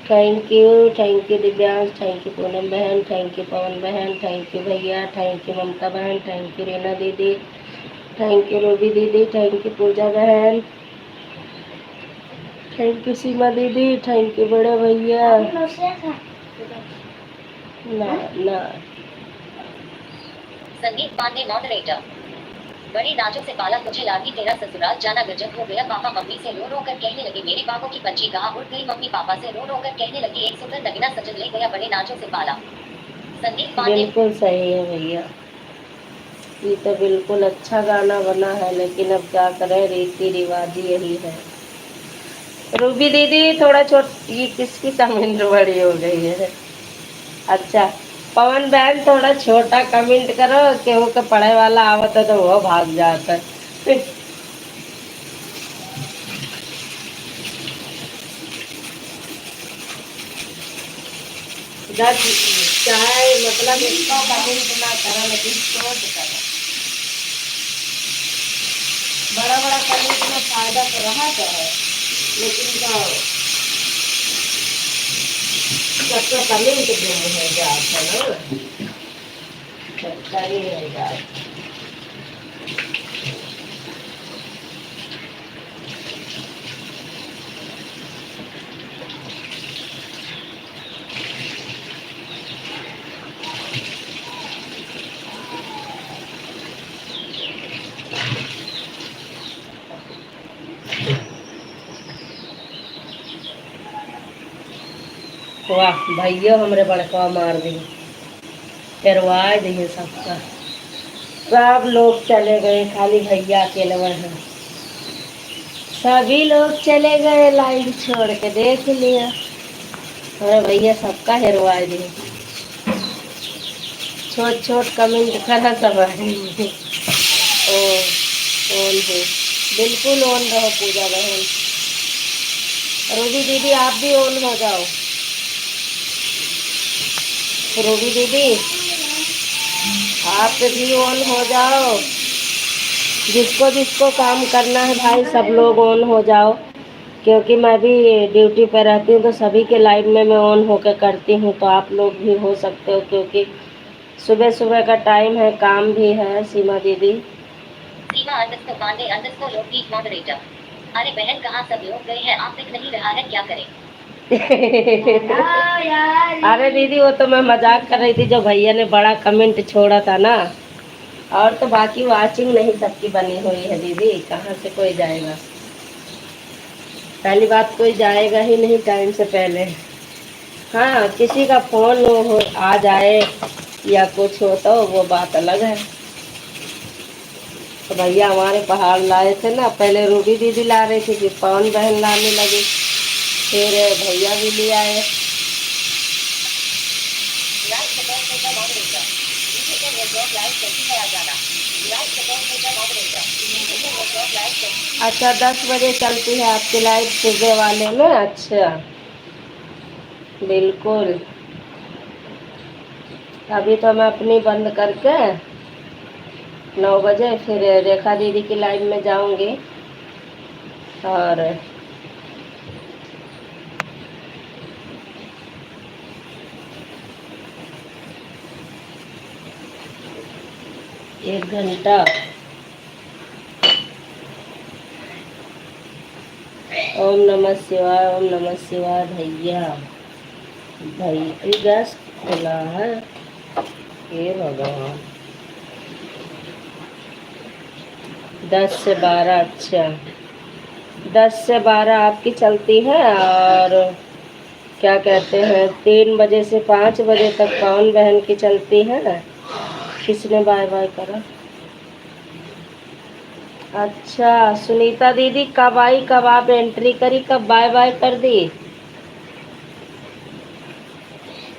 Thank you Divyansh, thank you Poonam बहन, थैंक यू पवन बहन, थैंक यू भैया, थैंक यू ममता बहन, थैंक यू रीना दीदी, थैंक यू रूबी दीदी, थैंक यू पूजा बहन, थैंक यू सीमा दीदी, थैंक यू बड़े भैया। ना ना संदीप पांडे मॉडरेटर। बड़ी नाजों से पाला मुझे लागी, तेरा ससुराल जाना गजब हो गया। पापा मम्मी से रो रो कर कहने लगे, मेरे बाबू की पंछी कहाँ उड़ गई। मम्मी पापा से रो रो कर कहने लगी, एक सुंदर नगीना सजन ले गया बड़े नाजों से पाला। संदीप पांडे। बिल्कुल सही है भैया, ये तो बिल्कुल अच्छा गाना बना है, लेकिन अब क्या करें, रीति रिवाज यही है। रूबी दीदी थोड़ा ये किसकी कमेंट बड़ी हो गई है। अच्छा पवन बहन थोड़ा छोटा कमेंट करो, केहू के पढ़े वाला आवत है तो वो भाग जाता है। चाहे मतलब इसका कमेंट ना करो, लेकिन सोच करो। बड़ा बड़ा कमेंट में फायदा तो रहा तो है, लेकिन सबका कमेंट गुम हो जाता है ना, सबका ही रह जाता। वाह भैया हमरे बड़का मार दी, करवा दिए सबका। सब लोग चले गए, खाली भैया अकेले हैं। सभी लोग चले गए लाइन छोड़ के, देख लिया। अरे भैया सबका हेरवा दिए, छोट छोट कमेंट करा सब है। ओ ओन है, बिल्कुल ओन रहो पूजा बहन। रूबी दीदी आप भी ओन हो जाओ। रूबी दीदी आप भी ऑन हो जाओ। जिसको जिसको काम करना है भाई सब लोग ऑन हो जाओ, क्योंकि मैं भी ड्यूटी पर रहती हूँ तो सभी के लाइव में मैं ऑन होकर करती हूँ, तो आप लोग भी हो सकते हो, क्योंकि सुबह सुबह का टाइम है, काम भी है। सीमा दीदी सीमा अंडरस्कोर पांडे अंडरस्कोर लोकदीप मॉडरेटर। अरे बहन कहाँ सब लोग गए हैं, आप दिख नहीं रहा है, क्या करें? अरे दीदी वो तो मैं मजाक कर रही थी, जो भैया ने बड़ा कमेंट छोड़ा था ना, और तो बाकी वाचिंग नहीं सबकी बनी हुई है दीदी, कहाँ से कोई जाएगा। पहली बात कोई जाएगा ही नहीं टाइम से पहले। हाँ किसी का फोन हो आ जाए या कुछ हो तो वो बात अलग है। तो भैया हमारे पहाड़ लाए थे ना, पहले रूबी दीदी ला रही थी, फिर पवन बहन लाने लगी, फिर भैया भी ले आए। Live support major moderator. Digital network live कैसी है आ जाना। Live support major moderator. Digital network live कैसी। अच्छा 10 बजे चलती है आपकी लाइव सुबह वाले में? अच्छा बिल्कुल। अभी तो मैं अपनी बंद करके 9 बजे फिर रेखा दीदी की लाइव में जाऊंगी। और एक घंटा ओम नमः शिवाय, ओम नमः शिवाय। भैया भाई गैस खुला है, हे भगवान। 10 से 12, अच्छा 10 से 12 आपकी चलती है, और क्या कहते हैं 3 बजे से 5 बजे तक पवन बहन की चलती है। किसने बाय बाय करा? अच्छा सुनीता दीदी कब आई, कब आप एंट्री करी, कब बाय बाय कर दी?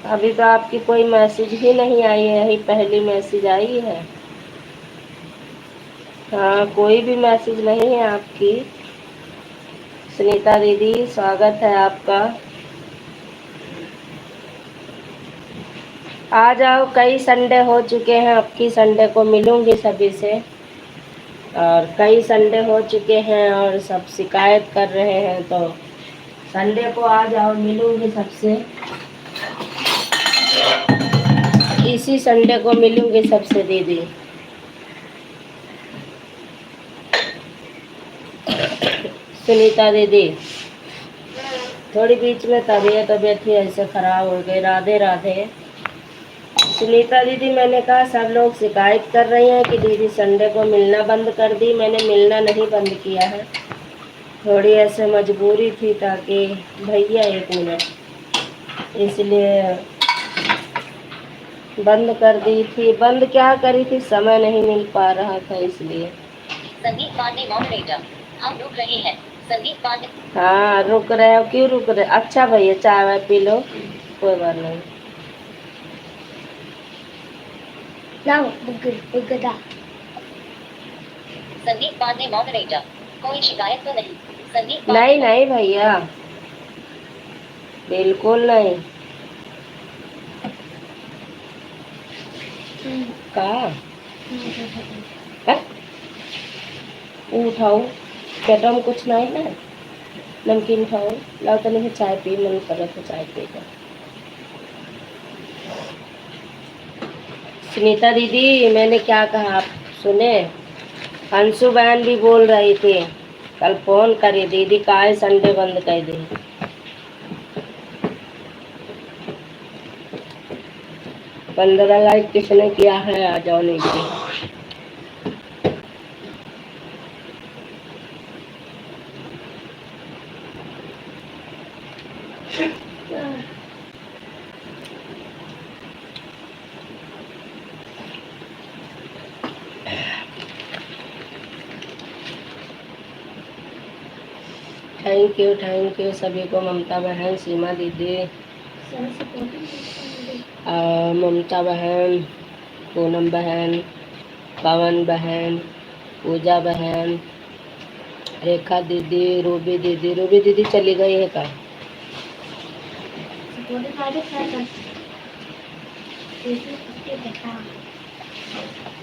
अभी तो आपकी कोई मैसेज ही नहीं आई है, यही पहली मैसेज आई है। हाँ कोई भी मैसेज नहीं है आपकी। सुनीता दीदी स्वागत है आपका, आ जाओ। कई संडे हो चुके हैं, अब की संडे को मिलूंगी सभी से, और कई संडे हो चुके हैं और सब शिकायत कर रहे हैं, तो संडे को आ जाओ, मिलूंगी सबसे। इसी संडे को मिलूंगी सबसे दीदी। सुनीता दीदी थोड़ी बीच में तबीयत ही ऐसे खराब हो गई। राधे राधे। सुनीता दीदी मैंने कहा सब लोग शिकायत कर रही हैं कि दीदी संडे को मिलना बंद कर दी। मैंने मिलना नहीं बंद किया है, थोड़ी ऐसे मजबूरी थी, ताकि भैया 1 मिनट, इसलिए बंद कर दी थी। बंद क्या करी थी, समय नहीं मिल पा रहा था इसलिए। संदीप पांडे मॉडरेटर। हम रुक रहे हैं संदीप पांडे। हाँ रुक रहे हो, क्यों रुक रहे? अच्छा भैया चाय वाय पी लो, कोई बात नहीं। संदीप पांडे मॉडरेटर। कोई शिकायत तो नहीं? संदीप नहीं नहीं भैया बिल्कुल नहीं। का उठाओ बेटा, में कुछ नहीं है, नमकीन खाओ। लाओ तो नहीं चाय पी, मन कर रहा था चाय पीकर। सुनीता दीदी मैंने क्या कहा आप सुने? अंशु बहन भी बोल रही थी, कल फोन करी दीदी का है संडे बंद कर दी। पंद्रह लाइक किसने किया है, आ जाओ नीचे। थैंक यू सभी को। ममता बहन, सीमा दीदी, ममता बहन, पूनम बहन, पवन बहन, पूजा बहन, रेखा दीदी, रूबी दीदी चली गई है का?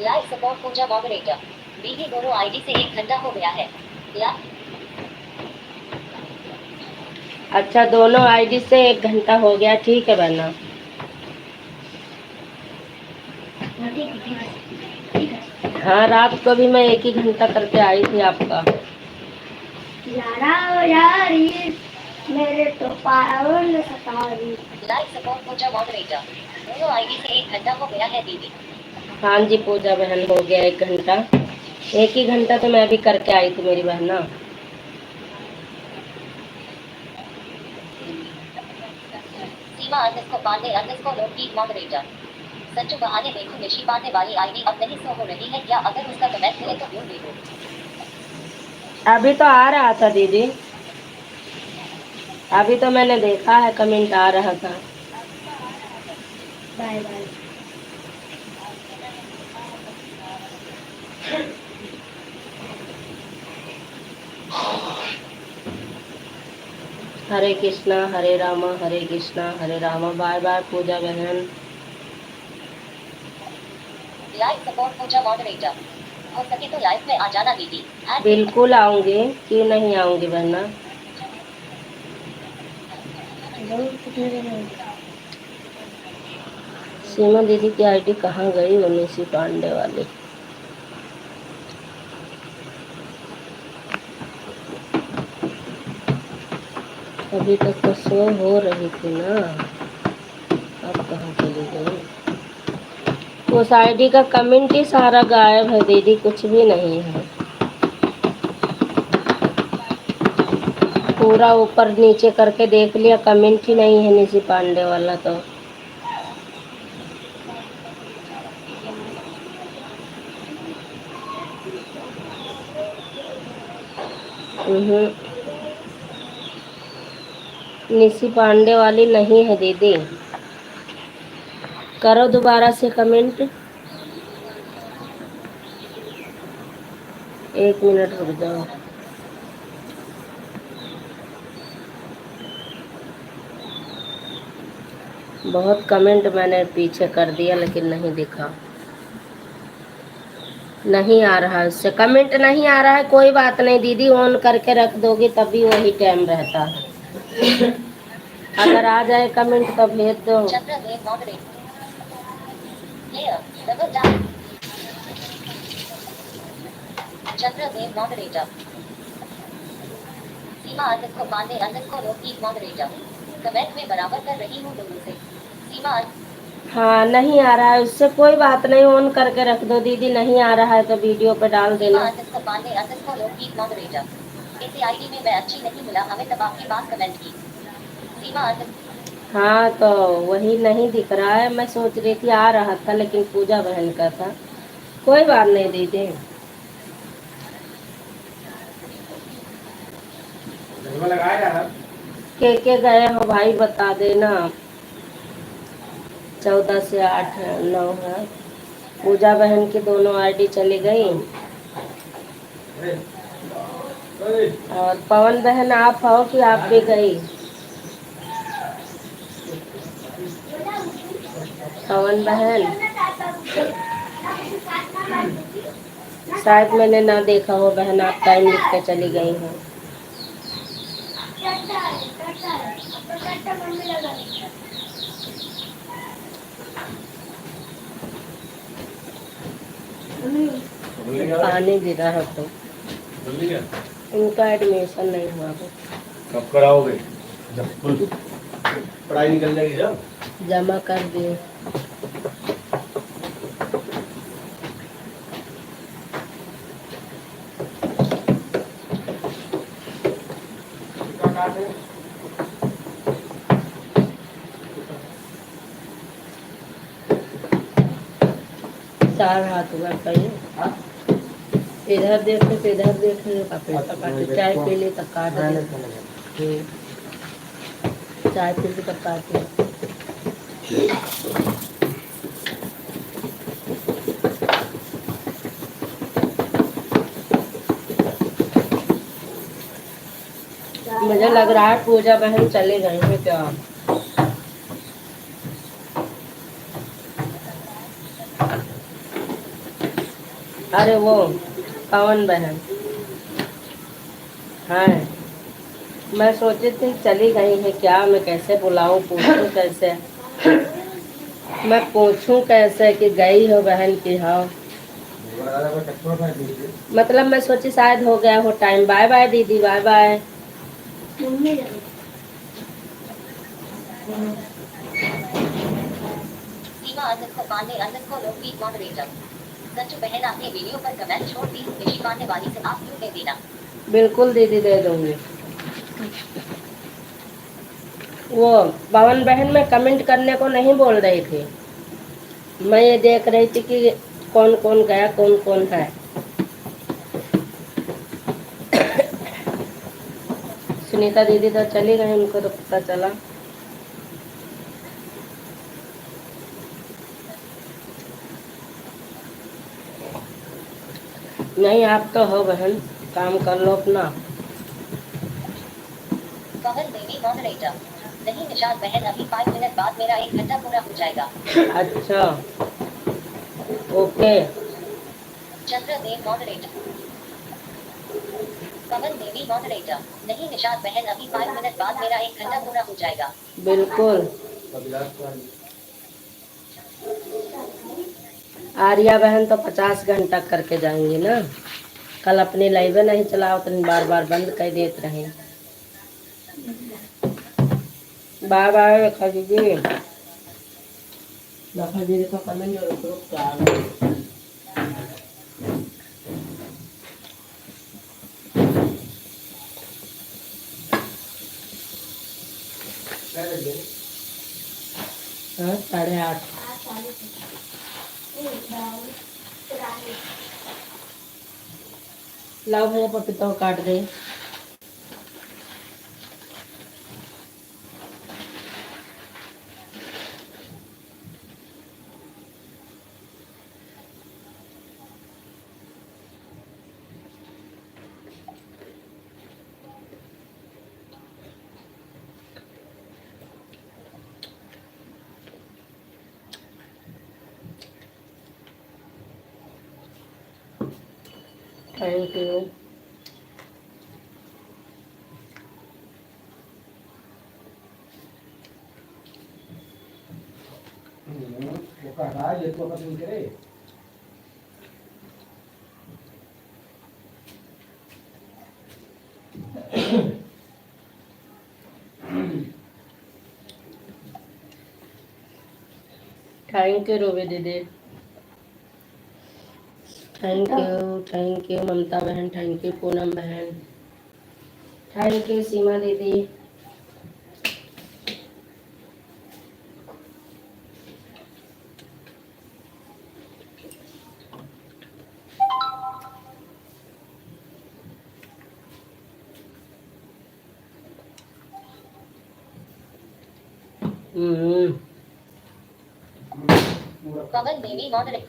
Live support Pooja moderator. दीदी दोनों आईडी से 1 घंटा हो गया है। अच्छा, दोनों आईडी से 1 घंटा हो गया, ठीक है बहना। हाँ, रात को भी मैं 1 ही घंटा करके आई थी आपका। यार ये मेरे तो पावन सता रही। Live support Pooja moderator. दोनों आईडी से 1 घंटा हो गया है दीदी। हाँ जी पूजा बहन, हो गया 1 घंटा। 1 ही घंटा तो मैं भी करके आई थी मेरी बहना। सीमा अंडरस्कोर पांडे अंडरस्कोर लोकगीत मॉडरेटर। सच्चू बहाने देखो निशी पांडे वाली आईडी अब नहीं शो हो रही है क्या? अगर उसका कमेंट मिले तो ढूंढ देखो। अभी तो आ रहा था दीदी, अभी तो मैंने देखा है, कमेंट आ रहा था। Bye bye. Hare Krishna Hare Rama Hare Krishna Hare Rama. Bye bye Pooja बहन। Live support Pooja moderator. हो सके तो लाइव में आ जाना दीदी। बिल्कुल आऊंगी, क्यों नहीं आऊंगी बहना। सीमा दीदी की आईडी कहाँ गई? निशी पांडे वाली। अभी तक तो शो हो रही थी ना, अब कहाँ चली गई? उस आईडी का कमेंट ही सारा गायब है दीदी, कुछ भी नहीं है। पूरा ऊपर नीचे करके देख लिया, कमेंट ही नहीं है निशी पांडे वाला तो। निशी पांडे वाली नहीं है दीदी। करो दोबारा से कमेंट। 1 मिनट रुक जाओ। बहुत कमेंट मैंने पीछे कर दिया लेकिन नहीं दिखा, नहीं आ रहा है उससे कमेंट, नहीं आ रहा है। कोई बात नहीं दीदी, ऑन करके रख दोगी तभी वही टाइम रहता है। अगर आ जाए कमेंट तो भेज दो। Chandradev moderator. Double down. Chandradev moderator. Seema underscore Pandey underscore लोकगीत मॉडरेटर। कमेंट में बराबर कर रही हूँ लोगों से। सीमा हाँ, नहीं आ रहा है उससे कोई बात नहीं, ऑन करके रख दो दीदी। नहीं आ रहा है तो वीडियो पे डाल देना। अंडरस्कोर पांडे अंडरस्कोर लोकगीत मॉडरेटर। इसी आईडी में मैं अच्छी नहीं मिला हमें तब आपकी बात कमेंट की। सीमा हाँ तो वही नहीं दिख रहा है, मैं सोच रही थी आ रहा था लेकिन पूजा बहन का था। कोई बात नहीं दीदी। के गए हो भाई बता देना। 14 से 8 है, 9 है। पूजा बहन की दोनों आईडी चली गई। और पवन बहन आप हो कि आप भी गई? पवन बहन शायद मैंने ना देखा हो बहन, आप टाइम लिख के चली गई हैं। पानी गिरा है तो इनका एडमिशन नहीं हुआ है। कब कराओगे? जब पढ़ाई निकल जाएगी जब। जमा कर दिए। चार हाथ में कहीं इधर देखे तो इधर देखे काटे तो काटे, चाय पी ली तो काट हाँ, दे। नहीं चलेगा। चाय पी ली तो काट दे। मुझे लग रहा है पूजा बहन चले गए हैं क्या। अरे वो पवन बहन, हाँ मैं सोची थी चली गई है क्या, मैं कैसे बुलाऊं, पूछूं कैसे, मैं पूछूं कैसे कि गई हो बहन की। हाँ मतलब मैं सोची शायद हो गया हो टाइम। बाय बाय दीदी, बाय बाय। सीमा अंडरस्कोर पांडे अंडरस्कोर लोकप्रिय मॉडरेटर। संजू बहन आपने वीडियो पर कमेंट छोड़ दी, ऋषि पांडे वाली से आप क्यों दे देना। बिल्कुल दीदी दे दूंगी। वो पवन बहन में कमेंट करने को नहीं बोल रही थी, मैं ये देख रही थी कि कौन कौन गया कौन कौन है। सुनीता दीदी तो चली गई, उनको तो पता चला। नहीं आप तो हो बहन, काम कर लो अपना। पवन देवी मॉडरेटर। नहीं निशाद बहन अभी 5 मिनट बाद मेरा 1 घंटा पूरा हो जाएगा। अच्छा ओके। चंद्र देव मॉडरेटर। पवन देवी मॉडरेटर। नहीं निशाद बहन अभी 5 मिनट बाद मेरा 1 घंटा पूरा हो जाएगा। बिल्कुल। आर्या बहन तो 50 घंटा करके जाएंगी ना। कल अपनी लाइव नहीं चलाओ तो बार बार बंद कर देते रहे। बाय बाय रेखा दीदी। रेखा दीदी का कमेंट रुक रुक के आ रहा है। हाँ 8:30। लाओ भैया पपीता को काट दे। Thank you. वो कहा ये तो पसंद करे। थैंक यू रूबी दीदी, थैंक यू ममता बहन, थैंक यू पूनम बहन, थैंक यू सीमा दीदी। Pawan Devi moderator.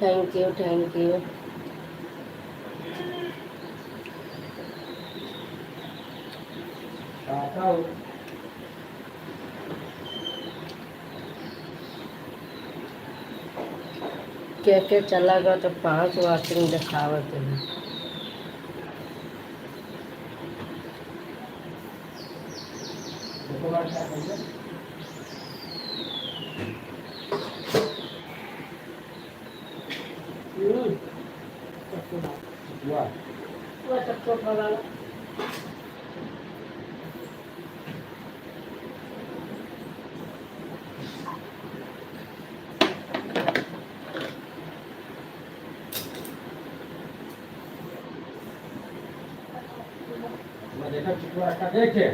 Thank you thank you. के चला गया तो 5 वॉशिंग दिखावत है। थोड़ा सा देखे।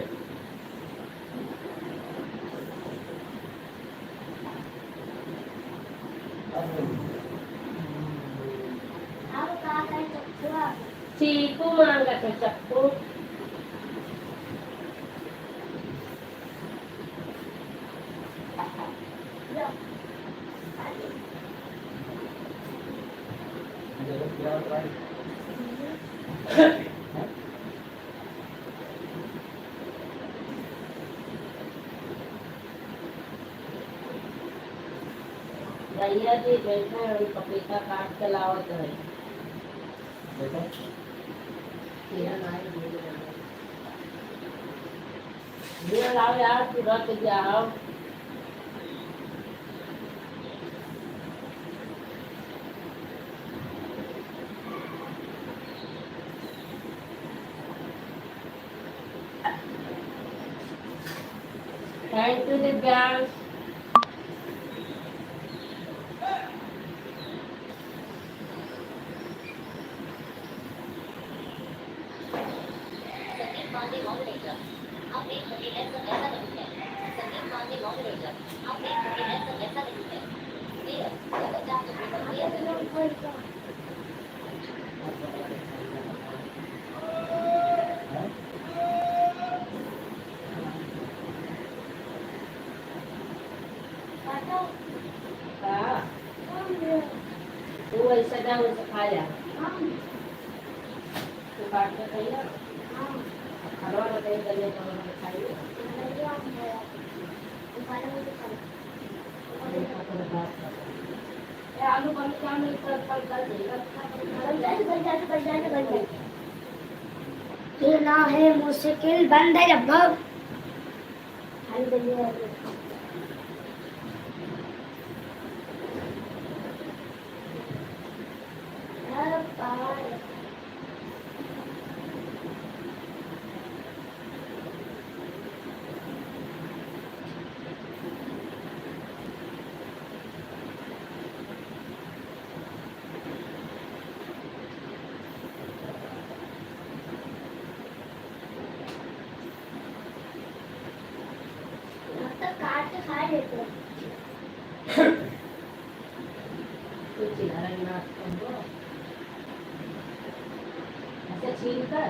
चीकू मांगा था चक्कू। भैया जी बैठे हैं, पपीता काट के लावत है। देखो ये लाओ यार, तुरंत जाओ। Thank you Divyansh. Sandeep Pandey moderator आप देख रहे हैं सब ऐसा नहीं है। संदीप पांडे मॉडरेटर आप देख रहे हैं सब ऐसा नहीं है। क्लियर अगर चाह तो क्लियर हाँ, तू ऐसा जा वैसे खा जा। तू काट के खाइए। हलवा ना कहीं दलिया चावल में खाइए। ये आलू बन क्या नहीं कर ना है मुश्किल बंद है जब काट के खा लेते हैं। कुछ चिल्लाना ना समझो। ऐसे छील कर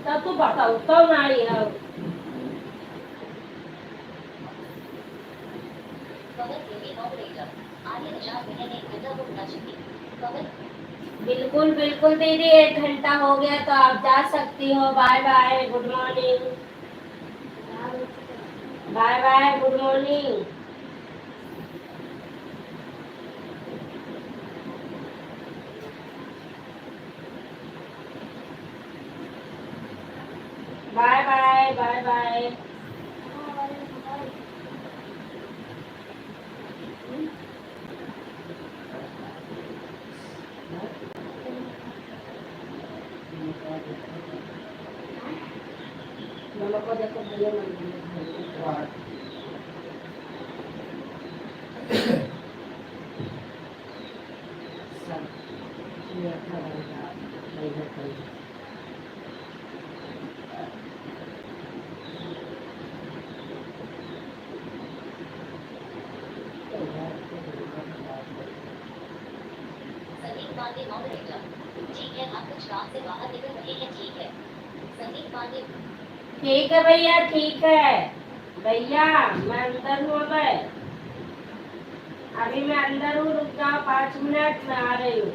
तब तू बताओ तो नारी है। कवर टीवी मॉडरेटर आगे निजात मैंने एक घंटा को उठा चुकी कवर बिल्कुल बिल्कुल दीदी, 1 घंटा हो गया तो आप जा सकती हो। Bye bye, good morning. Bye bye, good morning. Bye bye bye bye. नमक को देखो भैया मन सब ये अच्छा बनेगा नहीं है कोई। संदीप पांडे मॉडरेटर ठीक है आप कुछ काम से बाहर निकल रहे हैं ठीक है संदीप पांडे ठीक है भैया, ठीक है भैया, मैं अंदर हूँ। अभी मैं अंदर हूँ, रुक जाओ 5 मिनट, मैं आ रही हूँ।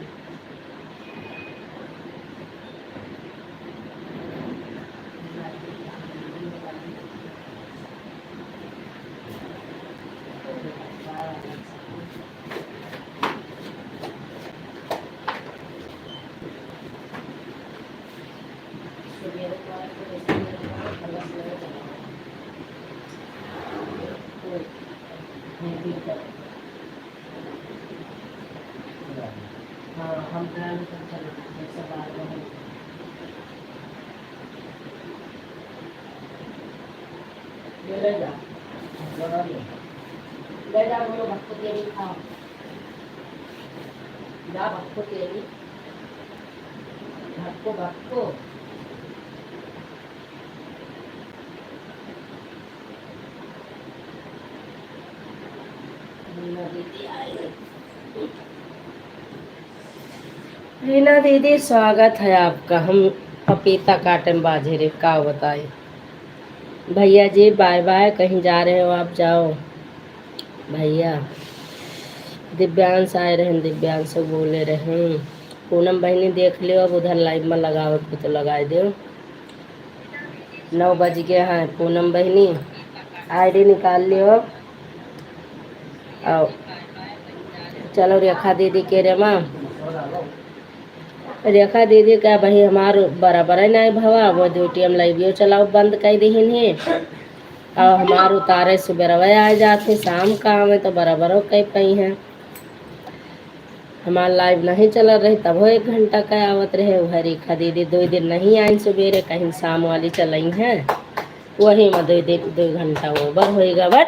हाँ, हम प्लान कर चले जैसे बार बार ले जा ले जा, बोलो भक्ति देवी खाओ। जा भक्को तेरी भक्को भक्को रीना दीदी आई। रीना दीदी स्वागत है आपका। हम पपीता काटन बाजे रे का बताए। भैया जी बाय बाय, कहीं जा रहे हो आप, जाओ भैया। दिव्यांश आए रहे, दिव्यांश से बोले रहे। पूनम बहनी देख लियो, अब उधर लाइव में लगाओ तो लगाए दो। 9 बज गए हैं। पूनम बहनी आईडी निकाल लियो। आओ चलो रेखा दीदी के रे माँ, रेखा दीदी का भाई हमार बराबर है नहीं भवा, वो ड्यूटी हम लाइवियो चलाओ बंद कर दीन है। और हमार उतारे सुबह आ जाते, शाम काम है तो बराबर हो कहीं पई हैं। हमार लाइव नहीं चल रही तब वो 1 घंटा का आवत रहे। वह रेखा दीदी 2 दिन नहीं आई सवेरे, कहीं शाम वाली चलाई हैं, वही में 2 घंटा ओवर होएगा। बट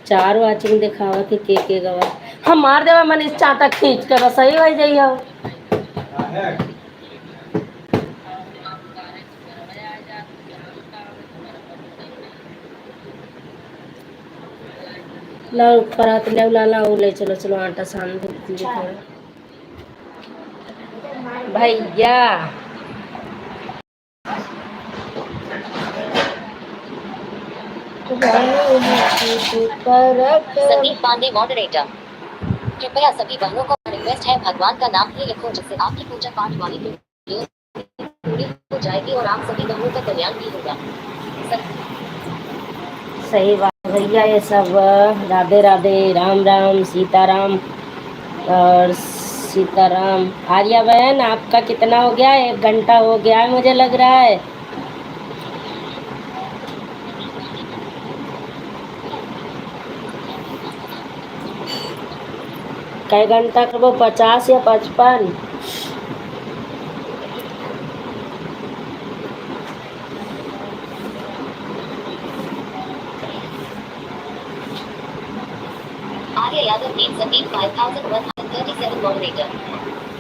4 वाचिंग दिखावा थी के गवा हम मार देवा मन इस चाता खींच कर बस सही हो जाइए। ला ऊपर हाथ ले ला ले चलो चलो आटा सान दे भैया। संदीप पांडे मॉडरेटर। कृपया सभी बहनों को रिक्वेस्ट है, भगवान का नाम ही लिखो, जिससे आपकी पूजा पाठ वाली वीडियो पूरी हो जाएगी और आप सभी बहनों का कल्याण भी होगा। सही बात भैया, ये सब राधे राधे, राम राम, सीताराम और सीताराम। आर्या बहन आपका कितना हो गया? 1 घंटा हो गया है मुझे लग रहा है। कई घंटा का वो 50 या 55? आर्य यादव 8 मॉडरेटर।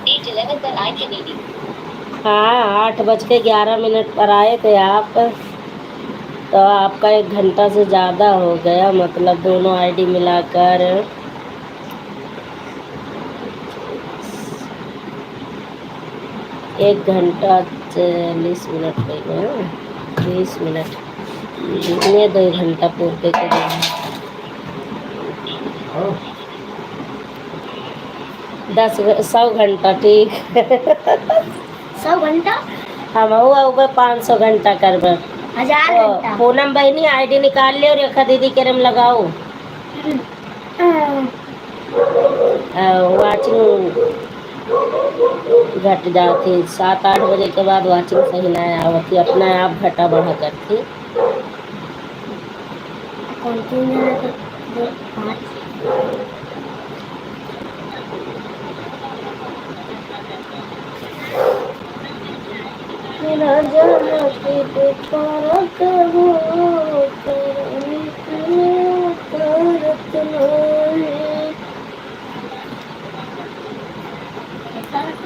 8:11 पर आए थे दीदी। हाँ 8:11 पर आए थे आप, तो आपका 1 घंटा से ज़्यादा हो गया, मतलब दोनों आईडी मिलाकर 1 घंटा 40 मिनट हो गए, 20 मिनट जितने 2 घंटा पूर्ति के लिए 100 घंटा ठीक। 100 घंटा हम हुआ 500 घंटा करब। 1000 घंटा। पूनम बहनी आईडी निकाल ले और रेखा दीदी के रम लगाओ। वाचिंग घट जाती 7-8 बजे के बाद, वाचिंग सही ना आवती, अपना आप घटा बढ़ा करती।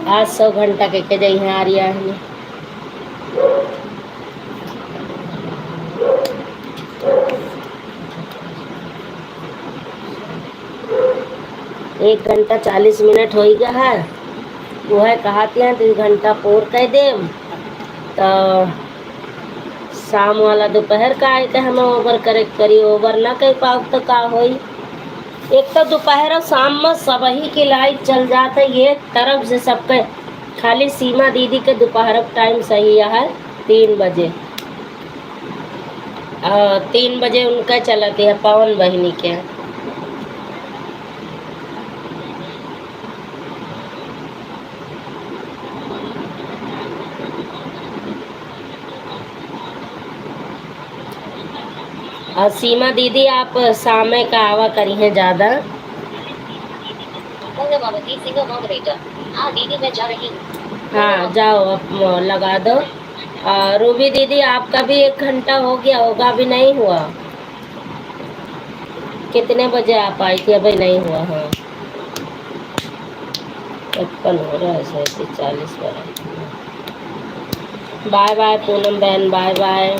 आज 100 घंटा के जाइ हैं आर्या है। एक घंटा 40 मिनट हो गया है। वह कहते हैं 2 घंटा पोर कह दे, तो शाम वाला दोपहर का आए थे हमें ओवर करे करी, ओवर ना कह पाओ तो का होई। एक तो दोपहर और शाम में सब ही की लाइट चल जाता है, ये तरफ से सबके। खाली सीमा दीदी के दोपहर का टाइम सही है 3 बजे, 3 बजे उनका चलती है पवन बहनी के। और सीमा दीदी आप शाम का आवा करी हैं ज़्यादा। हाँ दीदी मैं जा रही हूँ। हाँ जाओ अब लगा दो। रूबी दीदी आपका भी 1 घंटा हो गया होगा, अभी नहीं हुआ। कितने बजे आप आई थी? अभी नहीं हुआ। हाँ 55 हो रहा है, 37 पर। बाय बाय पूनम बहन, bye bye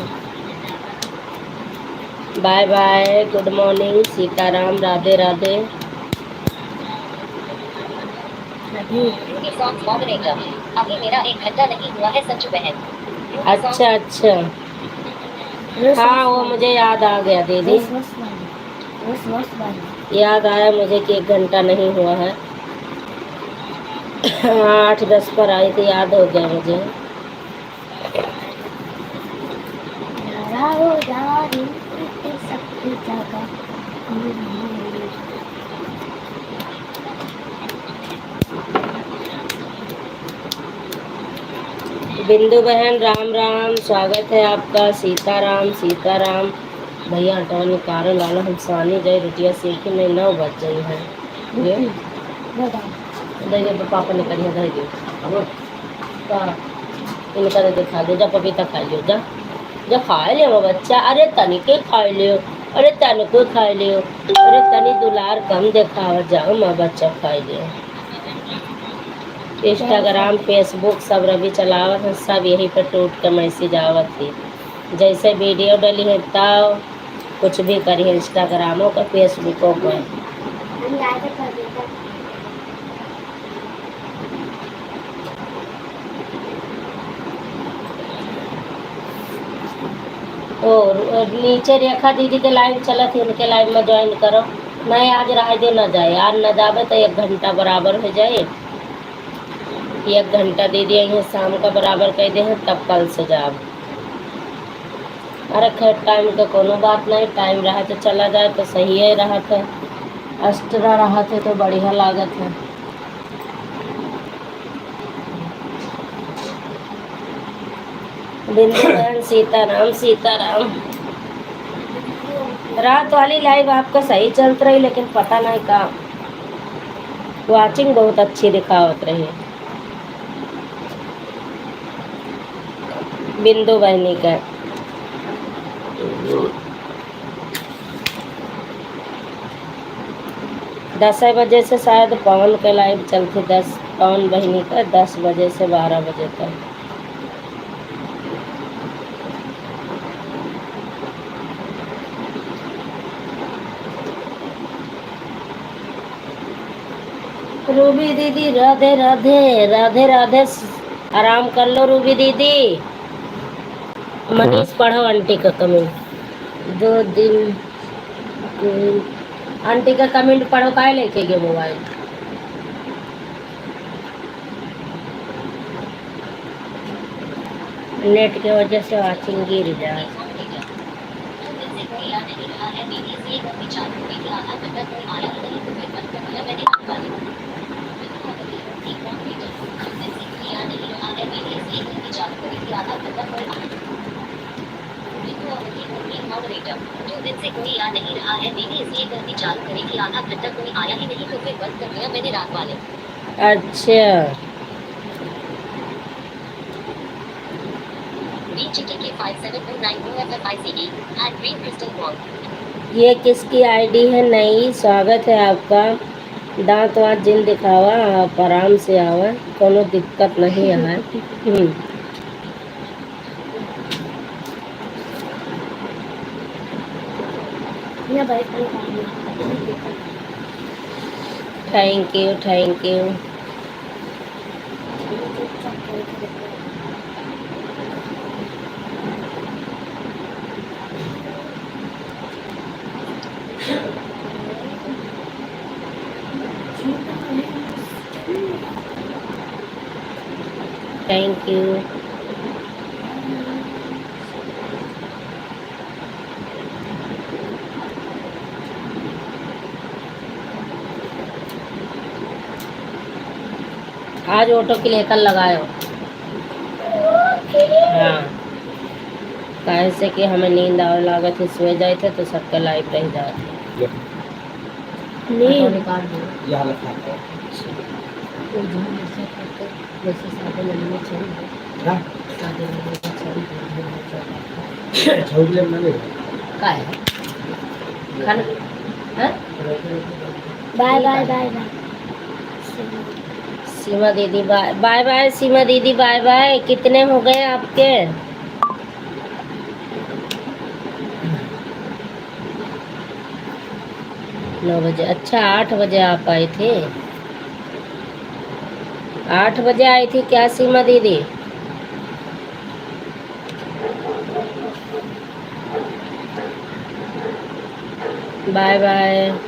bye bye. Good morning Sitaram, Radhe Radhe. Ruby songs moderator, अभी मेरा 1 घंटा नहीं हुआ है संजू बहन। अच्छा अच्छा, हाँ वो मुझे याद आ गया दीदी, याद आया मुझे कि 1 घंटा नहीं हुआ है। 8-10 पर आई थी, याद हो गया मुझे। बिंदु बहन राम राम, स्वागत है आपका। सीताराम सीताराम। भैया हटाने कारण लाला हम सानी जाए रोटिया सीखी नहीं, 9 बज गई हैं। ये देखिए पापा ने करिए दे दियो, का इनका दे खा दे, जा पपीता खा लियो, जा जा खा लियो बच्चा। अरे तनिके खा लियो, अरे तनिको खा लियो, अरे तनी दुलार कम दिखावा, जाओ माँ बच्चा खा लियो। इंस्टाग्राम फेसबुक सब रवि चलावत है, सब यही पर टूट के मैसेज आवत थी। जैसे वीडियो डली है तब कुछ भी करिए इंस्टाग्रामों का फेसबुकों पर। और नीचे रेखा दीदी के लाइव चला थी, उनके लाइव में ज्वाइन करो। नहीं आज रह दे न जाए, आज न जावे तो 1 घंटा बराबर हो जाए। 1 घंटा दीदी यहीं शाम का बराबर कह दे हैं, तब कल से जाओ। अरे खैर टाइम का कोनो बात नहीं, टाइम रहा तो चला जाए तो सही है, रहा था एक्स्ट्रा रहा थे तो बढ़िया लागत है। बिंदु बहन सीताराम सीताराम। रात वाली लाइव आपका सही चलत रही, लेकिन पता नहीं का वाचिंग बहुत अच्छी दिखावत रही। बिंदु बहनी का 10 बजे से शायद पवन के लाइव चलती, 10 पवन बहनी का 10 बजे से 12 बजे तक। रूबी दीदी राधे राधे राधे राधे। आराम कर लो रूबी दीदी। मनीष पढ़ो आंटी का कमेंट, 2 दिन आंटी का कमेंट पढ़ो, काय लेके गए मोबाइल। नेट की वजह से वाचिंग गिर जाए। मॉडरेटर, 2 दिन से कोई आ नहीं रहा है, मैंने इसलिए गलती चालू करी कि आधा घंटा कोई आया ही नहीं, तो फिर बंद कर दिया मैंने रात वाले। अच्छा ये किसकी आईडी है? नई, स्वागत है आपका। दांत वाँत जिन दिखावा, आप आराम से आवा, कोनो दिक्कत नहीं है। Thank you thank you. Thank you. आज ऑटो के लेकर लगायो। हाँ कैसे कि हमें नींद आने लागत है, सोए जाए थे तो सबका लाइफ रह जाते नींद निकाल दो। ये हालत है जैसे सादे लगने चाहिए, ना सादे लगने चाहिए। छोड़ ले मैंने का है खाना? हाँ बाय बाय बाय बाय। सीमा दीदी बाय बाय बाय। सीमा दीदी बाय बाय। कितने हो गए आपके? 9 बजे। अच्छा 8 बजे आप आई थी? 8 बजे आई थी क्या सीमा दीदी? Bye bye.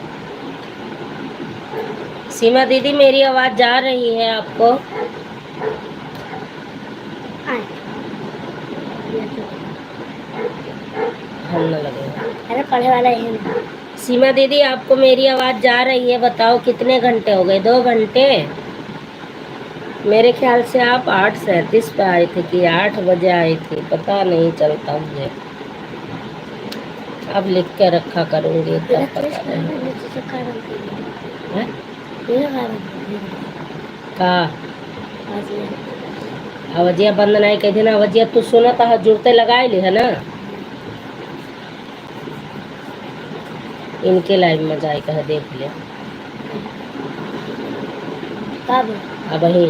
सीमा दीदी मेरी आवाज जा रही है आपको? हम न लगेगा। अरे पढ़े वाला है। सीमा दीदी आपको मेरी आवाज जा रही है? बताओ कितने घंटे हो गए? 2 घंटे? मेरे ख्याल से आप 8:37 पे आई थी कि 8 बजे आई थी, पता नहीं चलता मुझे। अब लिख के रखा करूंगी तब पता है? का अवजिया बंद नहीं कही थी ना। अवजिया तू सुना था जुड़ते लगाए ली है ना। इनके लाइव में जाए कह देख ले। अब ही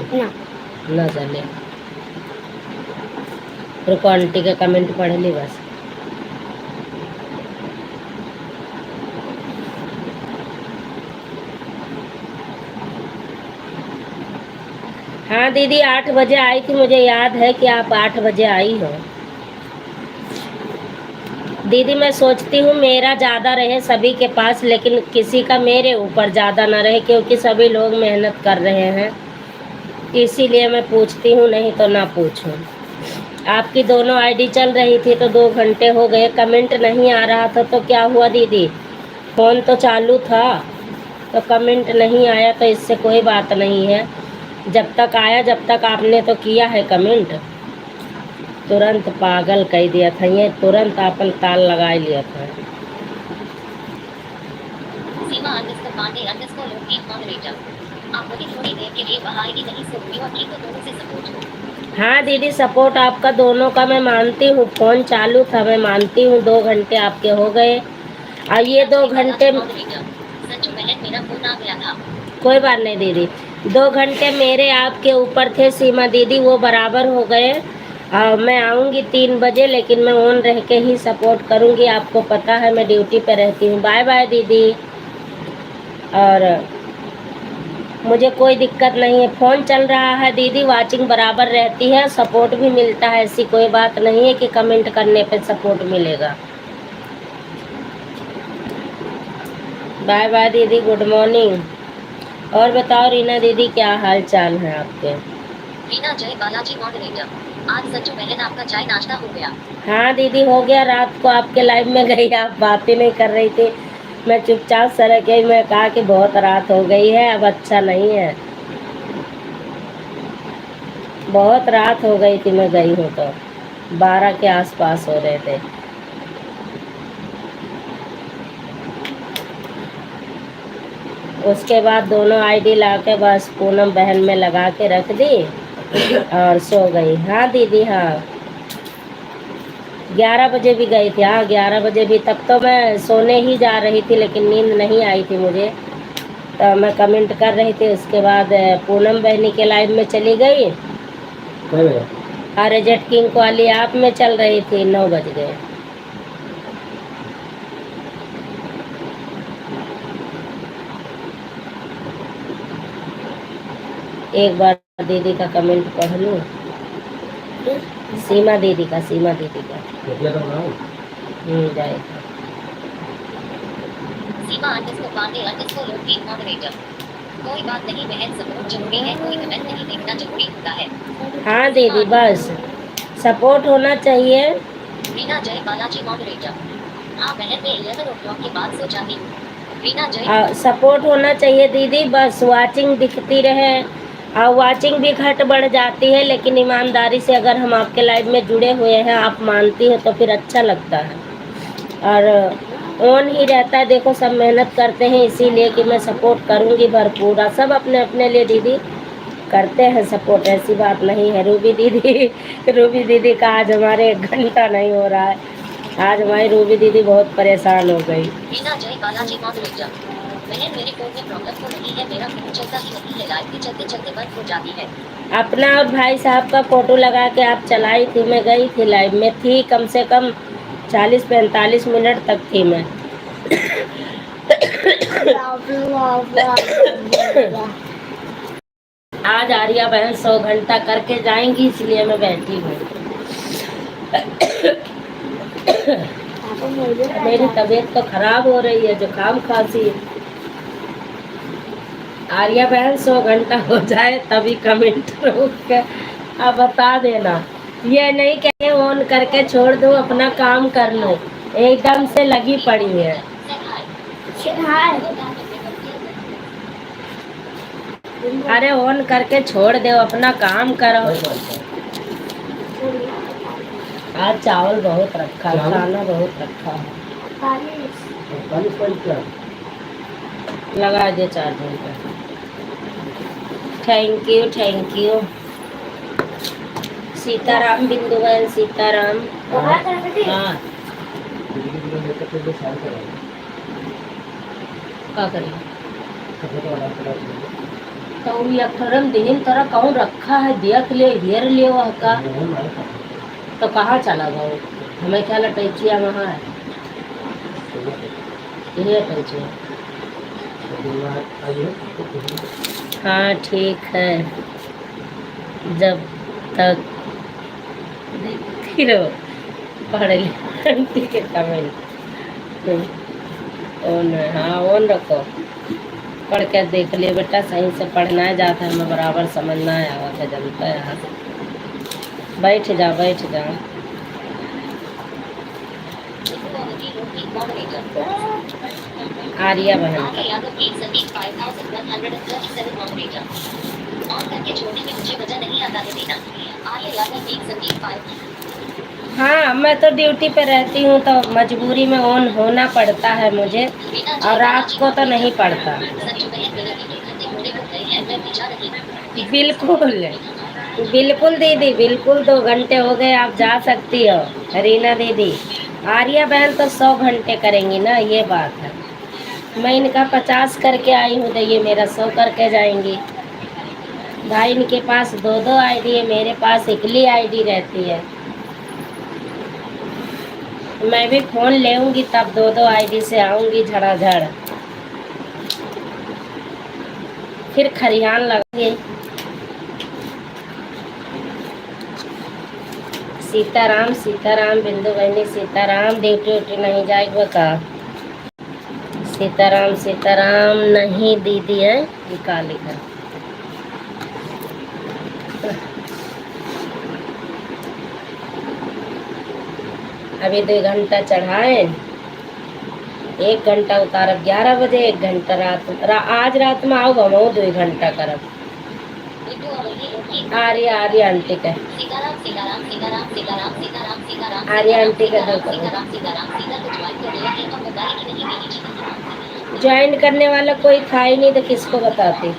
ना चले। रुको आंटी के कमेंट पढ़ ली बस। हाँ दीदी 8 बजे आई थी, मुझे याद है कि आप 8 बजे आई हो। दीदी मैं सोचती हूँ मेरा ज़्यादा रहे सभी के पास, लेकिन किसी का मेरे ऊपर ज़्यादा ना रहे, क्योंकि सभी लोग मेहनत कर रहे हैं, इसीलिए मैं पूछती हूँ, नहीं तो ना पूछूँ। आपकी दोनों आईडी चल रही थी तो 2 घंटे हो गए, कमेंट नहीं आ रहा था तो क्या हुआ दीदी? फ़ोन तो चालू था तो कमेंट नहीं आया, तो इससे कोई बात नहीं है। जब तक आया, जब तक आपने तो किया है कमेंट, तुरंत पागल कह दिया था ये, तुरंत अपन ताल लगा लिया था। सीमा अंडरस्कोर पांडे अंडरस्कोर लोकगीत मॉडरेटर। आप मुझे थोड़ी देर के लिए बहाएगी नहीं सुनूंगी और की तो दोनों से सपोर्ट। हाँ दीदी सपोर्ट आपका दोनों का मैं मानती हूँ, फ़ोन चालू था मैं मानती हूँ। 2 घंटे आपके हो गए और ये 2 घंटे संजू बहन मेरा फोन आ गया था। कोई बात नहीं दीदी, 2 घंटे मेरे आपके ऊपर थे सीमा दीदी, वो बराबर हो गए। मैं आऊँगी 3 बजे, लेकिन मैं ऑन रह के ही सपोर्ट करूँगी, आपको पता है मैं ड्यूटी पे रहती हूँ। बाय बाय दीदी। और मुझे कोई दिक्कत नहीं है, फ़ोन चल रहा है दीदी, वाचिंग बराबर रहती है, सपोर्ट भी मिलता है, ऐसी कोई बात नहीं है कि कमेंट करने पे सपोर्ट मिलेगा। बाय बाय दीदी, गुड मॉर्निंग। और बताओ रीना दीदी क्या हाल चाल है आपके? रीना जय बालाजी मॉडरेटर। आज संजू बहन आपका चाय नाश्ता हो गया? हाँ दीदी हो गया, रात को आपके लाइव में गई, आप बातें नहीं कर रही थी, मैं चुपचाप सरक गई, मैं कहा कि बहुत रात हो गई है, अब अच्छा नहीं है। बहुत रात हो गई थी, मैं गई हूँ तो 12 के आसपास हो रहे थे। उसके बाद दोनों आईडी लाके बस पूनम बहन में लगा के रख दी और सो गई। हाँ दीदी हाँ 11 बजे भी गई थी। हाँ 11 बजे भी, तब तो मैं सोने ही जा रही थी, लेकिन नींद नहीं आई थी मुझे, तो मैं कमेंट कर रही थी। उसके बाद पूनम बहनी के लाइव में चली गई और जेट किंग वाली आप में चल रही थी। 9 बज गए। एक बार दीदी का कमेंट पढ़ लूँ। सीमा दीदी का जाए। सीमा अंडरस्कोर पांडे अंडरस्कोर लोकगीत मॉडरेटर। कोई बात नहीं बहन, सपोर्ट जरूरी है, कोई कमेंट नहीं देखना जरूरी होता है। हाँ दीदी बस सपोर्ट होना चाहिए। रीना जय बालाजी मॉडरेटर। हाँ बहन ने 11 o'clock के बाद सो जाती हूँ। रीना जय सपोर्ट होना चाहिए दीदी, बस वाचिंग दिखती रहे। वाचिंग भी घट बढ़ जाती है, लेकिन ईमानदारी से अगर हम आपके लाइव में जुड़े हुए हैं, आप मानती हैं, तो फिर अच्छा लगता है और ऑन ही रहता है। देखो सब मेहनत करते हैं, इसीलिए कि मैं सपोर्ट करूंगी भरपूर। सब अपने अपने लिए दीदी करते हैं सपोर्ट, ऐसी बात नहीं है। रूबी दीदी का आज हमारे 1 घंटा नहीं हो रहा है। आज हमारी रूबी दीदी बहुत परेशान हो गई। रीना जय बालाजी मॉडरेटर। बहन मेरे फोन में प्रॉब्लम तो नहीं है, मेरा फोन चलता ही नहीं है, लाइट भी चलते चलते बंद हो जाती है। अपना और भाई साहब का फोटो लगा के आप चलाई थी, मैं गई थी, लाइव में थी, कम से कम 40-45 मिनट तक थी मैं। आज आर्या बहन 100 घंटा करके जाएंगी, इसलिए मैं बैठी हूँ। मेरी तबीयत तो खराब हो रही है, जुकाम खांसी। आर्या बहन 100 घंटा हो जाए तभी कमेंट रोक के अब बता देना। ये नहीं कहे ऑन करके छोड़ दो, अपना काम कर लो, एकदम से लगी पड़ी है। अरे ऑन करके छोड़ दो, अपना काम करो। आज चावल बहुत रखा है, खाना बहुत रखा है। लगा दे चार्जिंग पे। Thank you, thank you. Sitaram बिंदु बहन, सीताराम। हाँ का करिए तो ये अक्षरम दिन तरह कहूँ रखा है, देख ले घेर ले वह का, तो कहाँ चला गया? हमें क्या लटैचिया वहाँ है, ये लटैचिया। हाँ ठीक है, जब तक देखी रहो पढ़ ली आंटी के कमेंट ऑन। हाँ ऑन रखो, पढ़ के देख लिए बेटा, सही से पढ़ना है, जाता है मैं बराबर समझना है, आवा था जनता है। यहाँ से बैठ जा, बैठ जा। आर्या बहन हाँ, मैं तो ड्यूटी पे रहती हूँ तो मजबूरी में ऑन होना पड़ता है मुझे, और रात को तो नहीं पड़ता। बिल्कुल बिल्कुल दीदी, बिल्कुल 2 घंटे हो गए, आप जा सकती हो रीना दीदी। आर्या बहन तो 100 घंटे करेंगी ना, ये बात है। मैं इनका 50 करके आई हूँ, तो ये मेरा 100 करके जाएंगी। भाई इनके पास 2-2 आईडी है, मेरे पास एकली आईडी रहती है। मैं भी फोन लेऊंगी तब 2-2 आईडी से आऊंगी झड़ाझड़, फिर खरियान लगेंगे। सीताराम, सीताराम बिंदु बहनी, सीताराम। ड्यूटी उटी नहीं जाएगा का? सीताराम, सीताराम नहीं दीदी है, लिखा लिखा। अभी 2 घंटा चढ़ाए, 1 घंटा उतारब 11 बजे, 1 घंटा आज रात में आओ हम 2 घंटा करब। आर्या आंटी का, आर्या आंटी का ज्वाइन करने वाला कोई था ही नहीं, तो किसको बताती।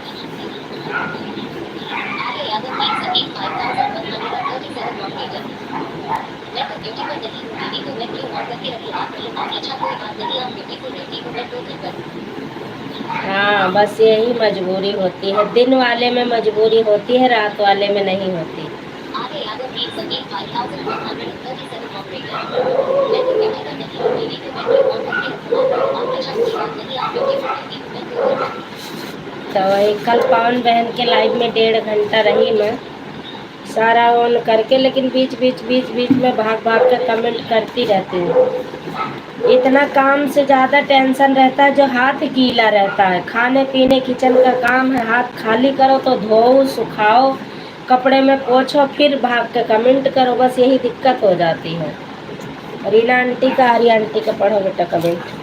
हाँ बस यही मजबूरी होती है, दिन वाले में मजबूरी होती है, रात वाले में नहीं होती। तो वही कल पवन बहन के लाइव में 1.5 घंटा रही मैं, सारा ऑन करके, लेकिन बीच बीच में भाग के कमेंट करती रहती हूँ। इतना काम से ज़्यादा टेंशन रहता है जो हाथ गीला रहता है, खाने पीने किचन का काम है, हाथ खाली करो तो धोओ, सुखाओ, कपड़े में पोछो, फिर भाग के कमेंट करो, बस यही दिक्कत हो जाती है। रीना आंटी का, आर्या आंटी का पढ़ो बेटा कमेंट।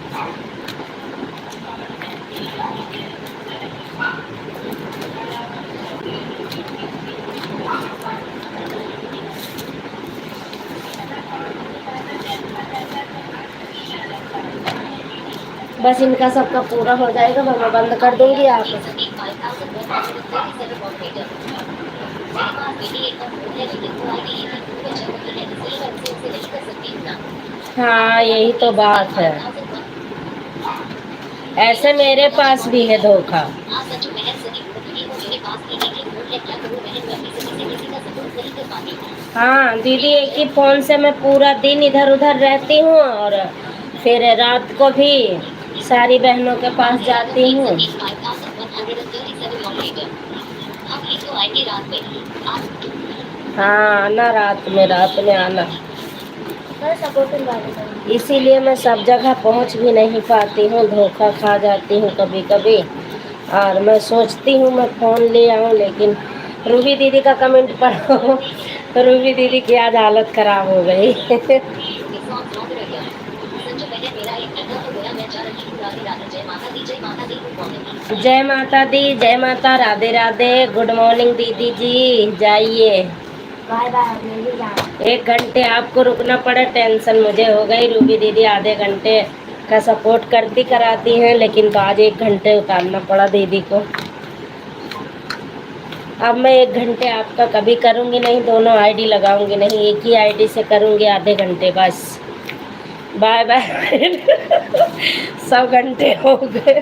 बस इनका सबका पूरा हो जाएगा, मैं बंद कर दूंगी। आप हाँ यही तो बात है। ऐसे मेरे पास भी है धोखा। हाँ सच बहन सनी बोल हो मेरे पास भी एक फोन है क्या करूँ बहन मैं किसी से किसी का सपोर्ट नहीं कर पाती हूँ। हाँ दीदी, एक ही फोन से मैं पूरा दिन इधर उधर रहती हूँ और फिर रात को भी सारी बहनों के पास जाती हूँ। हम ये तो आएंगे रात में आप हाँ आना रात में आना। मैं सपोर्टिंग बात करूँ। इसीलिए मैं सब जगह पहुंच भी नहीं पाती हूँ, धोखा खा जाती हूँ कभी कभी। और मैं सोचती हूँ मैं फ़ोन ले आऊँ, लेकिन रूबी दीदी का कमेंट पढ़ो। रूबी दीदी की आज हालत ख़राब हो गई। संजू मैंने मेरा एक घंटा हो गया मैं जा रही हूँ राधे राधे जय माता दी जय माता दी गुड मॉर्निंग। जय माता दी, जय माता, राधे राधे, गुड मॉर्निंग दीदी जी। जाइए, बाय बाय, मैं भी जा रहा हूँ। 1 घंटे आपको रुकना पड़े, टेंशन मुझे हो गई। रूबी दीदी आधे घंटे का सपोर्ट करती कराती हैं, लेकिन तो आज 1 घंटे उतारना पड़ा दीदी को। अब मैं 1 घंटे आपका कभी करूँगी नहीं, दोनों आईडी लगाऊंगी नहीं, एक ही आईडी से करूँगी आधे घंटे बस। Bye bye. 100 घंटे हो गए,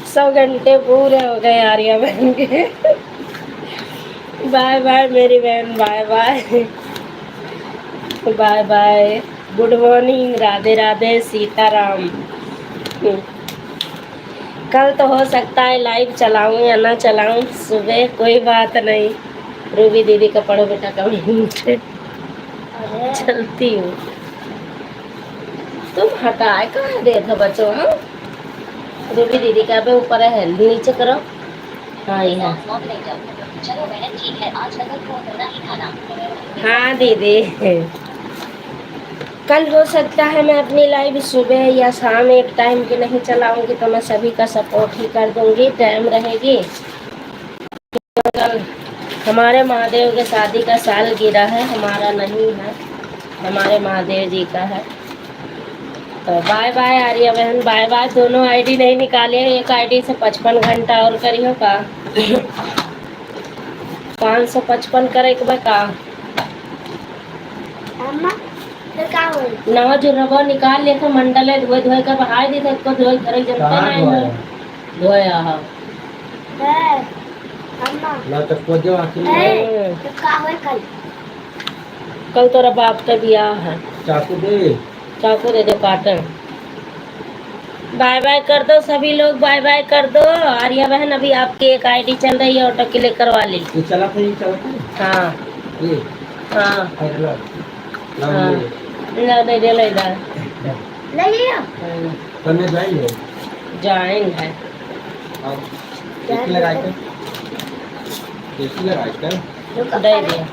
100 घंटे पूरे हो गए आर्या बहन के। बाय बाय मेरी बहन, bye bye, bye bye, good morning, Radhe Radhe, Sitaram. कल तो हो सकता है लाइव चलाऊं या ना चलाऊं, सुबह कोई बात नहीं। रूबी दीदी का पढ़ो बेटा कमेंट। चलती हूँ। तुम हटाए कहाँ देखो बच्चों। हाँ रूबी दीदी का पे ऊपर है, नीचे करो। हाँ ये है। चलो बहन ठीक है आज नकल को होना ही खाना। हाँ दीदी, कल हो सकता है मैं अपनी लाइव सुबह या शाम एक टाइम की नहीं चलाऊंगी, तो मैं सभी का सपोर्ट ही कर दूंगी, टाइम रहेगी। कल हमारे महादेव के शादी का साल गिरा है, हमारा नहीं है, हमारे महादेव जी का है। तो बाय बाय आर्या बहन, बाय बाय। दोनों आईडी नहीं निकाले, एक आईडी से 55 घंटा और करियो का। 555 करे के का अम्मा फिर का होई? नवा जो रबा निकाल लेते मंडल है, धोए धोए कर बहाई देते को, धोए करे जनता नहीं है धोया। हाँ है अम्मा ना तो को जो आखिर फिर का होई कल? कल तोरा बाप का ब्याह है। चाकू दे। चाकू दे दो काटन। बाय बाय कर दो सभी लोग, बाय बाय कर दो। आर्या बहन अभी आपकी एक आईडी चल रही है, ऑटो क्लिक करवा ली। ये चला था हाँ ये हाँ हेलो हाँ, ले ले ले ले ले। ले लिया करने जाएंगे जाएंगे। अब एक लगाए थे एक लगाए थे दे दिया।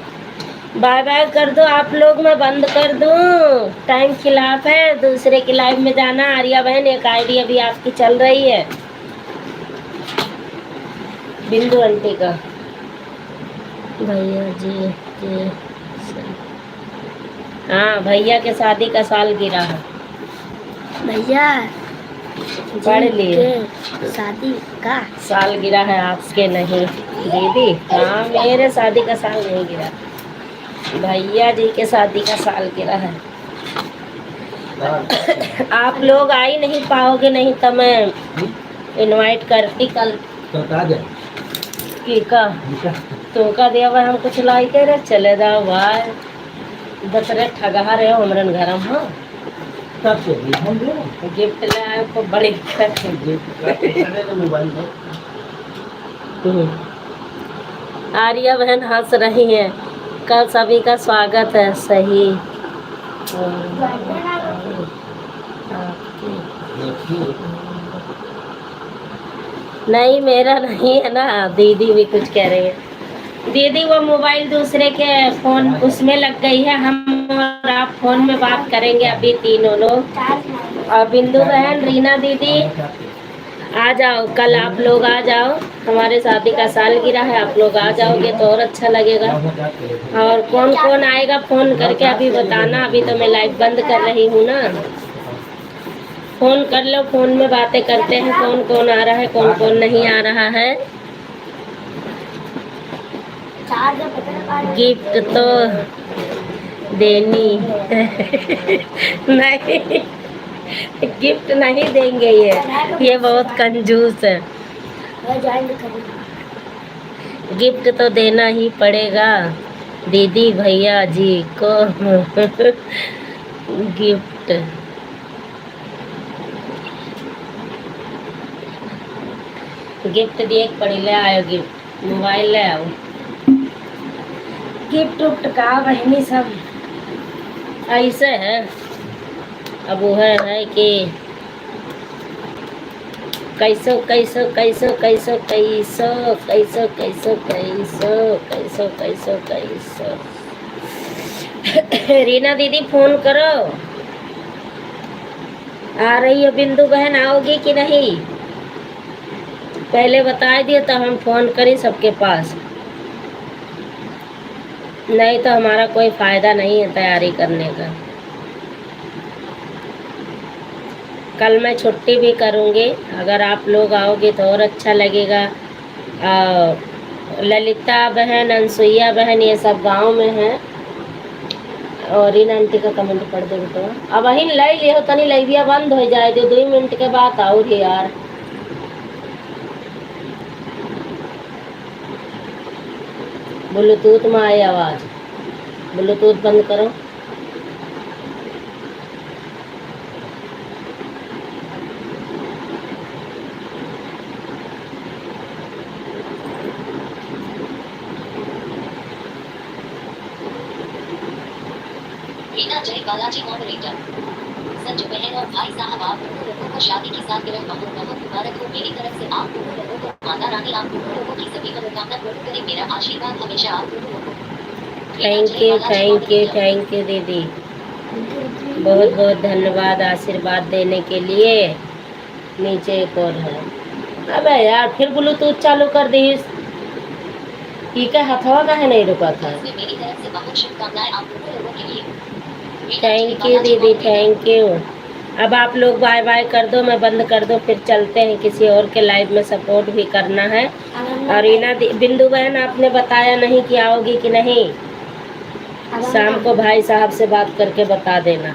बाय बाय कर दो आप लोग, मैं बंद कर दूं, टाइम खिलाफ है, दूसरे की लाइव में जाना। आर्या बहन एक आईडी अभी आपकी चल रही है, बिंदु आंटी का। भैया जी के हाँ भैया के शादी का साल गिरा है। भैया पढ़ लिए शादी का साल गिरा है, आपके नहीं दीदी। हाँ मेरे शादी का साल नहीं गिरा, भैया जी के शादी का साल गिरा है। आप लोग आ ही नहीं पाओगे, नहीं तो मैं इनवाइट करती कल। तो कहा जाए की का तो का दिया भाई, हम कुछ लाई के रे चले जाओ भाई, दसरे ठगा रहे हो हमरन घर में। हाँ सब से हम दे गिफ्ट ले आए को बड़ी मोबाइल आर्या बहन हंस रही हैं। कल सभी का स्वागत है। सही नहीं मेरा नहीं है ना, दीदी भी कुछ कह रही है। दीदी वो मोबाइल दूसरे के फोन उसमें लग गई है, हम और आप फोन में बात करेंगे अभी तीनों लोग। और बिंदु बहन, रीना दीदी आ जाओ, कल आप लोग आ जाओ, हमारे शादी का साल गिरा है, आप लोग आ जाओगे तो और अच्छा लगेगा। और कौन कौन आएगा फोन करके अभी बताना, अभी तो मैं लाइव बंद कर रही हूँ ना। फोन कर लो, फोन में बातें करते हैं, कौन कौन आ रहा है कौन कौन नहीं आ रहा है। गिफ्ट तो देनी नहीं, गिफ्ट नहीं देंगे ये बहुत कंजूस है। मैं ज्वाइन करूँगा। गिफ्ट तो देना ही पड़ेगा दीदी भैया जी को। गिफ्ट गिफ्ट दिए के पड़ी, ले आयो गिफ्ट, मोबाइल ले आओ। गिफ्ट उफ्ट का बहनी सब ऐसे है। अब वो है कि कैसो कैसो कैसो कैसो कैसो कैसो कैसो कैसो कैसो कैसो कैसो। रीना दीदी फोन करो, आ रही है बिंदु बहन, आओगी कि नहीं पहले बता दिए तो हम फोन करें सबके पास, नहीं तो हमारा कोई फायदा नहीं है तैयारी करने का। कल मैं छुट्टी भी करूँगी, अगर आप लोग आओगे तो और अच्छा लगेगा। ललिता बहन, अनसुईया बहन, ये सब गांव में हैं। और रीना आंटी का कमेंट पढ़ देंगे तो अब अहिन लै लियो तनी लैबिया बंद हो जाए जो 2 मिनट के बाद और यार। ब्लूटूथ में आए आवाज़, ब्लूटूथ बंद करो। रीना जय बालाजी मॉडरेटर। संजू बहन और भाई साहब, आप दोनों लोगों को शादी की सालगिरह बहुत बहुत मुबारक हो। मेरी तरफ से आप दोनों लोगों को माता रानी आप दोनों लोगों की सभी मनोकामना पूर्ण करे। मेरा आशीर्वाद हमेशा आप दोनों लोगों को। Thank you thank you thank you दीदी, बहुत बहुत धन्यवाद आशीर्वाद देने के लिए। नीचे एक और है। अबे यार फिर ब्लूटूथ चालू कर दी, ये क्या हथवा का है नहीं रुका था। मेरी तरफ से बहुत शुभकामनाएं आप दोनों लोगों के लिए। थैंक यू दीदी थैंक यू। अब आप लोग बाय बाय कर दो, मैं बंद कर दो, फिर चलते हैं किसी और के लाइव में, सपोर्ट भी करना है। और रीना बिंदु बहन आपने बताया नहीं कि आओगी कि नहीं, शाम को भाई साहब से बात करके बता देना।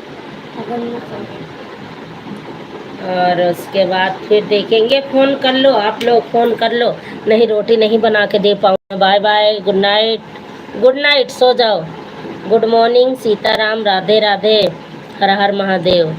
और उसके बाद फिर देखेंगे, फ़ोन कर लो आप लोग, फ़ोन कर लो, नहीं रोटी नहीं बना के दे पाऊँगा। Bye bye, good night, good night, सो जाओ। Good morning, Sitaram, Radhe Radhe, Har Har Mahadev.